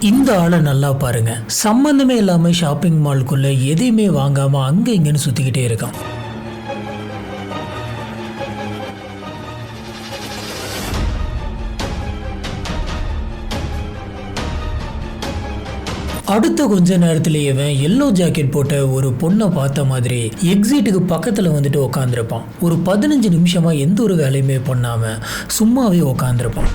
இந்த ஆளை நல்லா பாருங்க, சம்பந்தமே இல்லாம ஷாப்பிங் மால்குள்ள எதையுமே வாங்காம அங்க இங்கன்னு சுத்திக்கிட்டே இருக்கான். அடுத்த கொஞ்ச நேரத்திலேயே எல்லோ ஜாக்கெட் போட்ட ஒரு பொண்ணை பார்த்த மாதிரி எக்ஸிட்டுக்கு பக்கத்துல வந்துட்டு உக்காந்துருப்பான். ஒரு 15 நிமிஷமா எந்த ஒரு வேலையுமே பண்ணாம சும்மாவே உக்காந்துருப்பான்.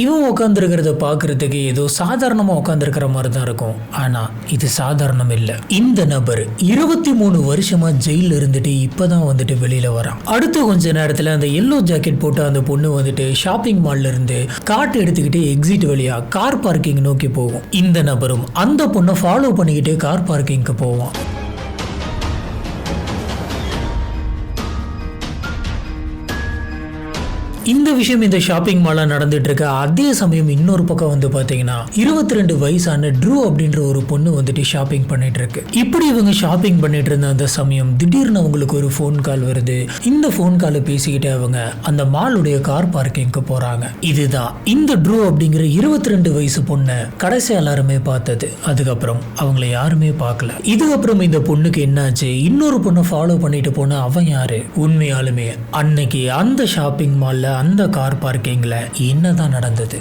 இவன் உட்காந்துருக்கிறத பார்க்கறதுக்கு ஏதோ சாதாரணமாக உட்காந்துருக்கிற மாதிரி தான் இருக்கும். ஆனால் இது சாதாரணம் இல்லை. இந்த நபர் 23 வருஷமா ஜெயிலில் இருந்துட்டு இப்போதான் வந்துட்டு வெளியில வரான். அடுத்த கொஞ்ச நேரத்தில் அந்த எல்லோ ஜாக்கெட் போட்டு அந்த பொண்ணு வந்துட்டு ஷாப்பிங் மால்ல இருந்து காட்டு எடுத்துக்கிட்டு எக்ஸிட் வழியா கார் பார்க்கிங் நோக்கி போகும். இந்த நபரும் அந்த பொண்ணை ஃபாலோ பண்ணிக்கிட்டு கார் பார்க்கிங்க்கு போவான். இந்த விஷயம் இந்த ஷாப்பிங் மால்ல நடந்துட்டு இருக்க அதே சமயம் இன்னொரு பக்கம் வந்து பாத்தீங்கன்னா 22 வயசான ட்ரூ அப்படின்ற ஒரு பொண்ணு வந்துட்டு ஷாப்பிங் பண்ணிட்டு இருக்கு. இப்படி இவங்க ஷாப்பிங் பண்ணிட்டு இருந்த அந்த சமயம் திடீர்னு அவங்களுக்கு ஒரு ஃபோன் கால் வருது. இந்த ஃபோன் காலை பேசிக்கிட்டு அவங்க அந்த மாலுடைய கார் பார்க்கிங்க்கு போறாங்க. இதுதான் இந்த ட்ரூ அப்படிங்கிற 22 வயசு பொண்ணை கடைசி எல்லாருமே பார்த்தது. அதுக்கப்புறம் அவங்களை யாருமே பார்க்கல. இதுக்கப்புறம் இந்த பொண்ணுக்கு என்னாச்சு, இன்னொரு பொண்ணை ஃபாலோ பண்ணிட்டு போன அவன் யாரு? உண்மையாலுமே அன்னைக்கு அந்த ஷாப்பிங் மால்ல அந்த கார் பார்க்கிங்ல என்னதான் நடந்தது?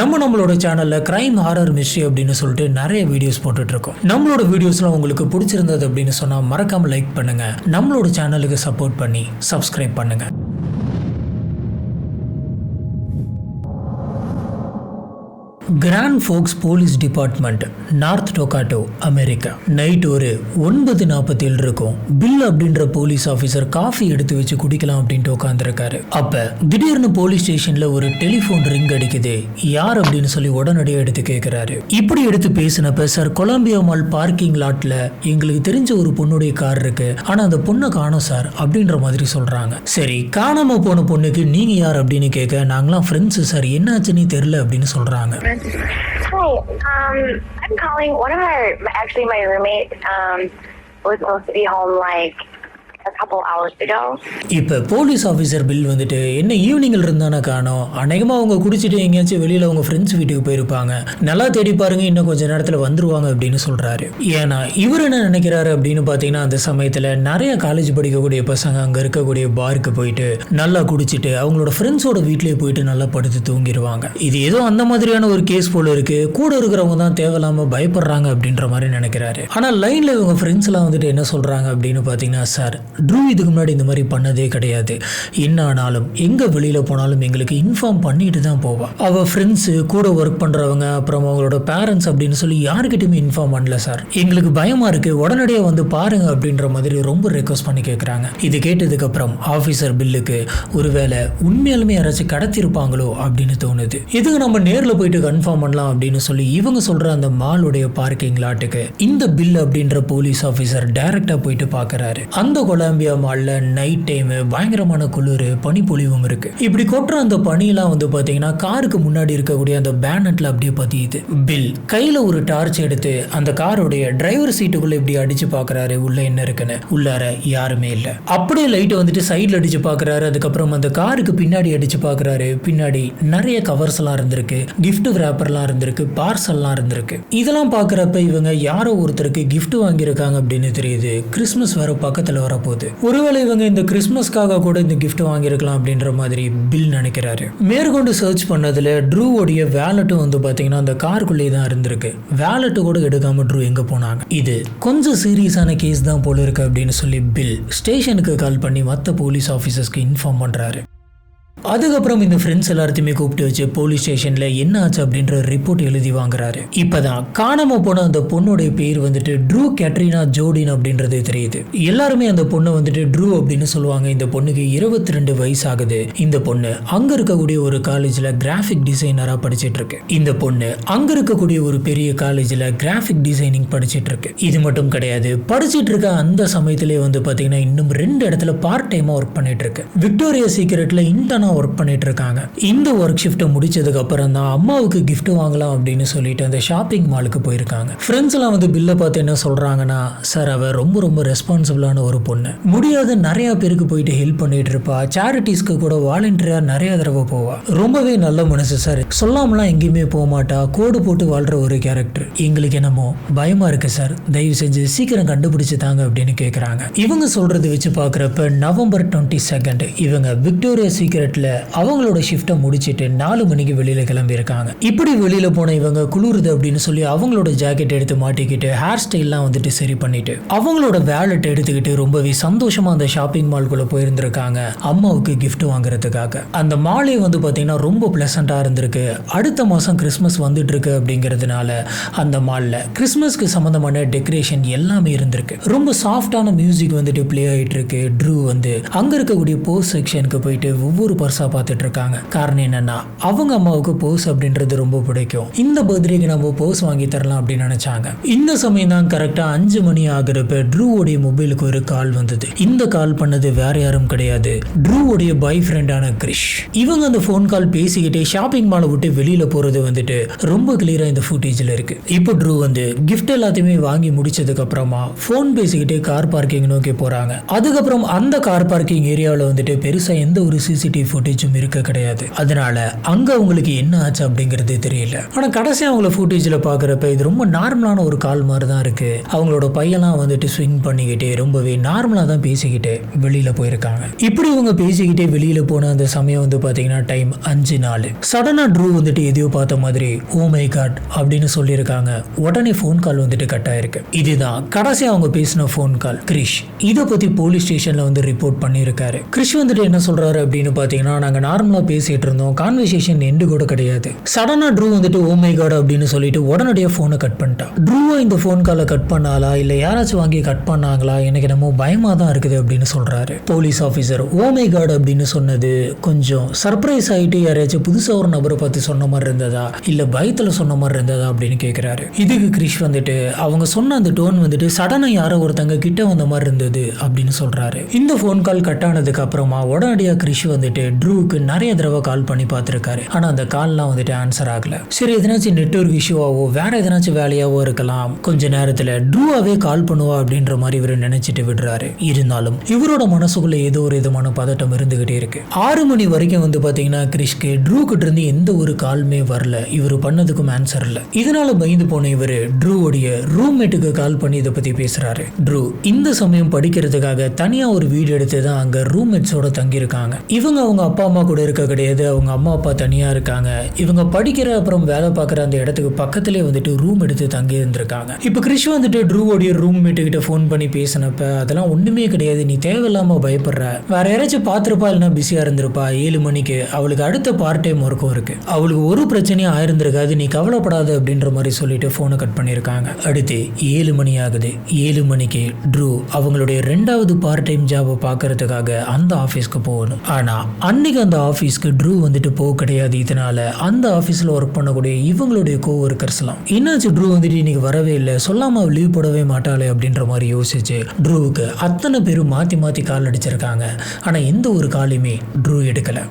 நம்மளோட சேனல்ல கிரைம் ஹாரர் மிஸ்ட்ரி அப்படின்னு சொல்லிட்டு நிறைய வீடியோஸ் போட்டுட்டு இருக்கோம். நம்மளோட வீடியோஸ்லாம் உங்களுக்கு பிடிச்சிருந்தது அப்படின்னு சொன்னா மறக்காம லைக் பண்ணுங்க. நம்மளோட சேனலுக்கு சப்போர்ட் பண்ணி சப்ஸ்கிரைப் பண்ணுங்க. Grand Forks police department, North Dakota, America. Night ஒரு 9:47 இருக்கும். பில் அப்படின்ற போலீஸ் ஆஃபீஸர் காஃபி எடுத்து வச்சு குடிக்கலாம் அப்படின்ட்டு உட்காந்துருக்காரு. அப்ப திடீர்னு போலீஸ் ஸ்டேஷன்ல ஒரு டெலிஃபோன் ரிங் அடிக்குது. யார் அப்படின்னு சொல்லி உடனடியாக எடுத்து கேட்கிறாரு. இப்படி எடுத்து பேசினப்ப, சார் கொலம்பியா மால் பார்க்கிங் லாட்ல எங்களுக்கு தெரிஞ்ச ஒரு பொண்ணுடைய கார் இருக்கு, ஆனா அந்த பொண்ணை காணோம் சார் அப்படின்ற மாதிரி சொல்றாங்க. சரி, காணாம போன பொண்ணுக்கு நீங்க யார் அப்படின்னு கேட்க, நாங்களாம் ஃப்ரெண்ட்ஸ் சார், என்னாச்சுன்னு தெரியல அப்படின்னு சொல்றாங்க. Hi, I'm calling. My roommate was supposed to be home like a couple hours ago. இப்போ போலீஸ் ஆஃபீஸர் பில் வந்துட்டு என்ன ஈவினிங்கில் இருந்தானே காணோம், அநேகமாக அவங்க குடிச்சிட்டு எங்கேயாச்சும் வெளியில் அவங்க ஃப்ரெண்ட்ஸ் வீட்டுக்கு போயிருப்பாங்க, நல்லா தேடி பாருங்க, இன்னும் கொஞ்சம் நேரத்தில் வந்துருவாங்க அப்படின்னு சொல்கிறாரு. ஏன்னா இவர் என்ன நினைக்கிறாரு அப்படின்னு பார்த்தீங்கன்னா, அந்த சமயத்தில் நிறைய காலேஜ் படிக்கக்கூடிய பசங்க அங்கே இருக்கக்கூடிய பாருக்கு போயிட்டு நல்லா குடிச்சிட்டு அவங்களோட ஃப்ரெண்ட்ஸோட வீட்லேயே போயிட்டு நல்லா படுத்து தூங்கிடுவாங்க. இது ஏதோ அந்த மாதிரியான ஒரு கேஸ் போல இருக்கு, கூட இருக்கிறவங்க தான் தேவையில்லாமல் பயப்படுறாங்க அப்படின்ற மாதிரி நினைக்கிறாரு. ஆனால் லைனில் இவங்க ஃப்ரெண்ட்ஸ்லாம் வந்துட்டு என்ன சொல்கிறாங்க அப்படின்னு பார்த்தீங்கன்னா, சார் ட்ரூ இதுக்கு முன்னாடி இந்த மாதிரி பண்ணதே கிடையாது, என்ன ஆனாலும் எங்கே வெளியில் போனாலும் எங்களுக்கு இன்ஃபார்ம் பண்ணிட்டு தான் போவாள். அவள் ஃப்ரெண்ட்ஸு, கூட ஒர்க் பண்ணுறவங்க, அப்புறம் அவங்களோட பேரண்ட்ஸ் அப்படின்னு சொல்லி யாருக்கிட்டையுமே இன்ஃபார்ம் பண்ணல சார், எங்களுக்கு பயமாக இருக்குது, உடனடியாக வந்து பாருங்க அப்படின்ற மாதிரி ரொம்ப ரெக்வஸ்ட் பண்ணி கேட்குறாங்க. இது கேட்டதுக்கப்புறம் ஆஃபீஸர் பில்லுக்கு ஒருவேளை உண்மையாலுமே யாராச்சும் கடத்திருப்பாங்களோ அப்படின்னு தோணுது. இதுக்கு நம்ம நேரில் போயிட்டு கன்ஃபார்ம் பண்ணலாம் அப்படின்னு சொல்லி இவங்க சொல்கிற அந்த மாலுடைய பார்க்கிங் லாட்டுக்கு இந்த பில் அப்படின்ற போலீஸ் ஆஃபீஸர் டைரக்டாக போயிட்டு பார்க்குறாரு. அந்த கொலம்பியா மால்ல நைட் டைம் பயங்கரமான குளிர், பனிப்பொழிவும் இருக்கு. இப்படி கொட்டுற அந்த பனியெல்லாம் வந்து பாத்தீங்கன்னா காருக்கு முன்னாடி இருக்கக்கூடிய அந்த பேனட்ல அப்படியே பதியுது. பில் கையில ஒரு டார்ச் எடுத்து அந்த காரோடைய டிரைவர் சீட்டுக்குள்ள இப்படி அடிச்சு பாக்குறாரு, உள்ள என்ன இருக்குன்னு. உள்ளார யாருமே இல்ல. அப்படியே லைட்டை வந்துட்டு சைட்ல அடிச்சு பாக்குறாரு. அதுக்கப்புறம் அந்த காருக்கு பின்னாடி அடிச்சு பாக்குறாரு. பின்னாடி நிறைய கவர்ஸ் எல்லாம் இருந்திருக்கு, கிஃப்ட் ரேப்பர்லாம் இருந்திருக்கு, பார்சல்லாம் இருந்திருக்கு. இதெல்லாம் பாக்குறப்ப இவங்க யாரோ ஒருத்தருக்கு கிஃப்ட் வாங்கியிருக்காங்க அப்படின்னு தெரியுது. கிறிஸ்மஸ் வேற பக்கத்துல வரப்போகுது. ஒருவேளை இவங்க இந்த கிறிஸ்மஸ்க்காக கூட இந்த கிஃப்ட் வாங்கியிருக்கலாம் அப்படின்ற மாதிரி பில் நினைக்கிறாரு. மேற்கொண்டு சர்ச் பண்ணதுல ட்ரூவோடைய வேலட்டும் வந்து பாத்தீங்கன்னா அந்த காருக்குள்ளே தான் இருந்திருக்கு. வேலட்டு கூட எடுக்காம ட்ரூ எங்க போனாங்க? இது கொஞ்சம் சீரியஸான கேஸ் தான் போல இருக்கு அப்படின்னு சொல்லி பில் ஸ்டேஷனுக்கு கால் பண்ணி மற்ற போலீஸ் ஆஃபீஸர்ஸ்க்கு இன்ஃபார்ம் பண்றாரு. அதுக்கப்புறம் இந்த ஃப்ரெண்ட்ஸ் எல்லாத்தையுமே கூப்பிட்டு வச்சு போலீஸ் ஸ்டேஷன்ல என்ன ஆச்சு அப்படின்ற ரிப்போர்ட் எழுதி வாங்குறாரு. இப்பதான் காணாம போன அந்த பொண்ணுடைய பேர் வந்துட்டு ட்ரூ கேட்ரினா ஜோடின் அப்படின்றது தெரியுது. எல்லாருமே அந்த பொண்ணை வந்துட்டு ட்ரூ அப்படின்னு சொல்லுவாங்க. இந்த பொண்ணுக்கு 22 வயசு ஆகுது. இந்த பொண்ணு அங்க இருக்கக்கூடிய ஒரு காலேஜ்ல கிராஃபிக் டிசைனரா படிச்சிட்டு இருக்கு. இந்த பொண்ணு அங்க இருக்கக்கூடிய ஒரு பெரிய காலேஜ்ல கிராஃபிக் டிசைனிங் படிச்சிட்டு இருக்கு. இது மட்டும் கிடையாது, படிச்சிட்டு இருக்க அந்த சமயத்திலே வந்து பாத்தீங்கன்னா இன்னும் 2 இடத்துல பார்ட் டைமா ஒர்க் பண்ணிட்டு இருக்கு. விக்டோரியா சீக்ரெட்ல இன்டர்னா தான் ஒர்க் பண்ணிட்டு இருக்காங்க. இந்த ஒர்க் ஷிஃப்ட்டை முடிச்சதுக்கு அப்புறம் தான் அம்மாவுக்கு gift வாங்கலாம் அப்படின்னு சொல்லிட்டு அந்த ஷாப்பிங் மாலுக்கு போயிருக்காங்க. ஃப்ரெண்ட்ஸ் எல்லாம் வந்து பில்லை பார்த்து என்ன சொல்றாங்கன்னா, சார் அவ ரொம்ப ரொம்ப ரெஸ்பான்சிபிளான ஒரு பொண்ணு, முடியாத நிறைய பேருக்கு போயிட்டு ஹெல்ப் பண்ணிட்டு இருப்பா, சேரிட்டிஸ்க்கு கூட வாலண்டியரா நிறைய தடவை போவா, ரொம்பவே நல்ல மனசு சார், சொல்லாமலாம் எங்கேயுமே போக மாட்டா, கோடு போட்டு வாழ்ற ஒரு கேரக்டர், எங்களுக்கு என்னமோ பயமா இருக்கு சார், தயவு செஞ்சு சீக்கிரம் கண்டுபிடிச்சு தாங்க அப்படின்னு கேட்குறாங்க. இவங்க சொல்றது வச்சு பார்க்குறப்ப நவம்பர் 22 இவங்க விக்டோரியா சீக்ரெட்ல அவங்களோட ஷிஃப்ட்டை முடிச்சிட்டு 4 மணிக்கு வெளியில கிளம்பி இருக்காங்க. இப்படி வெளியில போன இவங்க குளிருது அப்படின்னு சொல்லி அவங்களோட ஜாக்கெட் எடுத்து மாட்டிக்கிட்டு ஹேர் ஸ்டைல்லாம் வந்துட்டு சரி பண்ணிட்டு அவங்களோட வேலட் எடுத்துக்கிட்டு ரொம்பவே சந்தோஷமா அந்த ஷாப்பிங் மால்குள்ள போயிருந்திருக்காங்க அம்மாவுக்கு கிஃப்ட் வாங்குறதுக்காக. அந்த மாலே வந்து பார்த்தீங்கன்னா ரொம்ப பிளசண்டா இருந்திருக்கு. அடுத்த மாசம் கிறிஸ்மஸ் வந்துட்டு இருக்கு அப்படிங்கிறதுனால அந்த மால்ல கிறிஸ்மஸ்க்கு சம்பந்தமான டெக்கரேஷன் எல்லாமே இருந்திருக்கு. ரொம்ப சாஃப்டான மியூசிக் வந்துட்டு பிளே ஆயிட்டு இருக்கு. ட்ரூ வந்து அங்க இருக்கக்கூடிய போஸ் செக்ஷனுக்கு போயிட்டு ஒவ்வொரு பர்ஸா பார்த்துட்டு இருக்காங்க. காரணம் என்னன்னா அவங்க அம்மாவுக்கு போஸ் அப்படின்றது ரொம்ப பிடிக்கும். இந்த பர்த்டேக்கு நம்ம போஸ் வாங்கி தரலாம் அப்படின்னு நினைச்சாங்க. இந்த சமயம் தான் கரெக்டா 5 மணி ஆகுறப்ப ட்ரூவோடைய மொபைலுக்கு ஒரு கால் வந்தது. இந்த கால் பண்ணது வேற யாரும் கிடையாது, ட்ரூவோடைய பாய் ஃப்ரெண்டான கிரிஷ். இவங்க அந்த ஃபோன் கால் பேசிக்கிட்டே ஷாப்பிங் மாலை விட்டு வெளியில போறது வந்துட்டு ரொம்ப கிளியரா இந்த ஃபுட்டேஜ்ல இருக்கு. இப்போ ட்ரூ வந்து கிஃப்ட் எல்லாத்தையுமே வாங்கி முடிச்சதுக்கு அப்புறமா ஃபோன் பேசிக்கிட்டே கார் பார்க்கிங் நோக்கி போறாங்க. அதுக்கப்புறம் அந்த கார் பார்க்கிங் ஏரியாவில் வந்துட்டு பெருசா எந்த ஒரு சிசிடிவி ஃபுட்டேஜும் இருக்க கிடையாது. அதனால அங்க அவங்களுக்கு என்ன ஆச்சு அப்படிங்கிறது தெரியல. ஆனா கடைசியா அவங்கள ஃபுட்டேஜ்ல பாக்குறப்ப இது ரொம்ப நார்மலான ஒரு கால் மாதிரி தான் இருக்கு. அவங்களோட பையெல்லாம் வந்துட்டு ஸ்விங் பண்ணிக்கிட்டே ரொம்பவே நார்மலா தான் பேசிக்கிட்டு வெளியில போயிருக்காங்க. இப்படி இவங்க பேசிக்கிட்டே வெளியில போன அந்த சமயம் வந்து பாத்தீங்கன்னா டைம் 5:04. சடனா ட்ரூ வந்துட்டு எதையோ பார்த்த மாதிரி ஓ மை காட் அப்படின்னு சொல்லியிருக்காங்க. உடனே ஃபோன் கால் வந்துட்டு கட் ஆயிருக்கு. இதுதான் கடைசியா அவங்க பேசின ஃபோன் கால். கிரிஷ் இதை பத்தி போலீஸ் ஸ்டேஷன்ல வந்து ரிப்போர்ட் பண்ணியிருக்காரு. கிரிஷ் வந்துட்டு என்ன சொல்றாரு அப்படின்னு பாத்தீங்கன்னா, நாங்க நார்மலா பேசிட்டு இருந்தோம், கான்வர்சேஷன் எண்டு கூட கிடையாது. சடனா ட்ரூ வந்துட்டு ஓ மை காட் அப்படின்னு சொல்லிட்டு உடனடியாக போனை கட் பண்ணிட்டா. ட்ரூவா இந்த ஃபோன் காலை கட் பண்ணாலா இல்ல யாராச்சும் வாங்கி கட் பண்ணாங்களா, எனக்கு என்னமோ பயமா தான் இருக்குது அப்படின்னு சொல்றாரு. Police officer oh my god அப்படின்னு சொன்னது கொஞ்சம் சர்ப்ரைஸ் ஆயிட்டு யாராச்சும் புதுசா ஒரு நபரை பார்த்து சொன்ன மாதிரி இருந்ததா இல்ல பயத்துல சொன்ன மாதிரி இருந்ததா அப்படின்னு கேட்கிறாரு. இதுக்கு கிரிஷ் வந்துட்டு அவங்க சொன்ன அந்த டோன் வந்துட்டு சடனா யாரோ ஒருத்தங்க கிட்ட வந்த மாதிரி இருந்தது அப்படின்னு சொல்றாரு. இந்த ஃபோன் கால் கட் ஆனதுக்கு அப்புறமா உடனடியாக கிரிஷ் வந்துட்டு ட்ரூவுக்கு நிறைய தடவை கால் பண்ணி பார்த்திருக்காரு. ஆனா அந்த கால்லாம் வந்துட்டு ஆன்சர் ஆகல. சரி எதனாச்சும் நெட்வொர்க் இஷ்யூவாவோ வேற எதனாச்சும் வேலையாவோ இருக்கலாம், கொஞ்ச நேரத்துல ட்ரூவாவே கால் பண்ணுவா அப்படின்ற மாதிரி இவர் நினைச்சிட்டு விடுறாரு. இருந்தாலும் இவரோட மனசுக்குள்ள ஏதோ ஒரு விதமான பதட்டம் இருந்துகிட்டே இருக்கு. 6 மணி வரைக்கும் வந்து பாத்தீங்கன்னா கிரிஷ்க்கு ட்ரூ கிட்ட இருந்து எந்த ஒரு காலுமே வரல. இவர் பண்ணதுக்கும் ஆன்சர் இல்ல. இதனால பயந்து போன இவரு ட்ரூவோடைய ரூம்மேட்டுக்கு கால் பண்ணி இதை பத்தி பேசுறாரு. ட்ரூ இந்த சமயம் படிக்கிறதுக்காக தனியா ஒரு வீடு எடுத்து தான் அங்க ரூம்மேட்ஸோட தங்கி இருக்காங்க. இவங்க அவங்க அப்பா அம்மா கூட இருக்க கிடையாது, அவங்க அம்மா அப்பா தனியா இருக்காங்க. இவங்க படிக்கிற அப்புறம் வேலை பார்க்குற அந்த இடத்துக்கு பக்கத்திலே வந்துட்டு ரூம் எடுத்து தங்கி இருந்திருக்காங்க. இப்போ கிரிஷ் வந்துட்டு ட்ரூவோடைய ரூம்மேட்டு கிட்ட ஃபோன் பண்ணி பேசினப்ப அதெல்லாம் ஒண்ணுமே கிடையாது, நீ தேவையில்லாம பயப்படுற, வேற யாராச்சும் பார்த்துருப்பா இல்லைன்னா பிஸியா இருந்திருப்பா, 7 மணிக்கு அவளுக்கு அடுத்த பார்ட் டைம் ஒர்க்கும் இருக்கு, அவளுக்கு ஒரு பிரச்சனையும் ஆயிருந்திருக்காது, நீ கவலைப்படாது அப்படின்ற மாதிரி சொல்லிட்டு போனை கட் பண்ணியிருக்காங்க. அடுத்து 7 மணி ஆகுது. 7 மணிக்கு ட்ரூ அவங்களுடைய 2வது பார்ட் டைம் ஜாபை பார்க்கறதுக்காக அந்த ஆஃபீஸ்க்கு போகணும். ஆனா அன்னைக்கு அந்த ஆஃபீஸ்க்கு ட்ரூ வந்துட்டு போக கிடையாது. இதனால அந்த ஆஃபீஸில் ஒர்க் பண்ணக்கூடிய இவங்களுடைய கோவொர்க்கர்ஸ்லாம் என்னாச்சு ட்ரூ வந்துட்டு இன்னைக்கு வரவே இல்லை, சொல்லாம லீவ் போடவே மாட்டாளே அப்படின்ற மாதிரி யோசிச்சு ட்ரூவுக்கு அத்தனை பேரும் மாற்றி மாற்றி கால் அடிச்சிருக்காங்க. ஆனால் எந்த ஒரு காலையுமே ட்ரூ எடுக்கலை.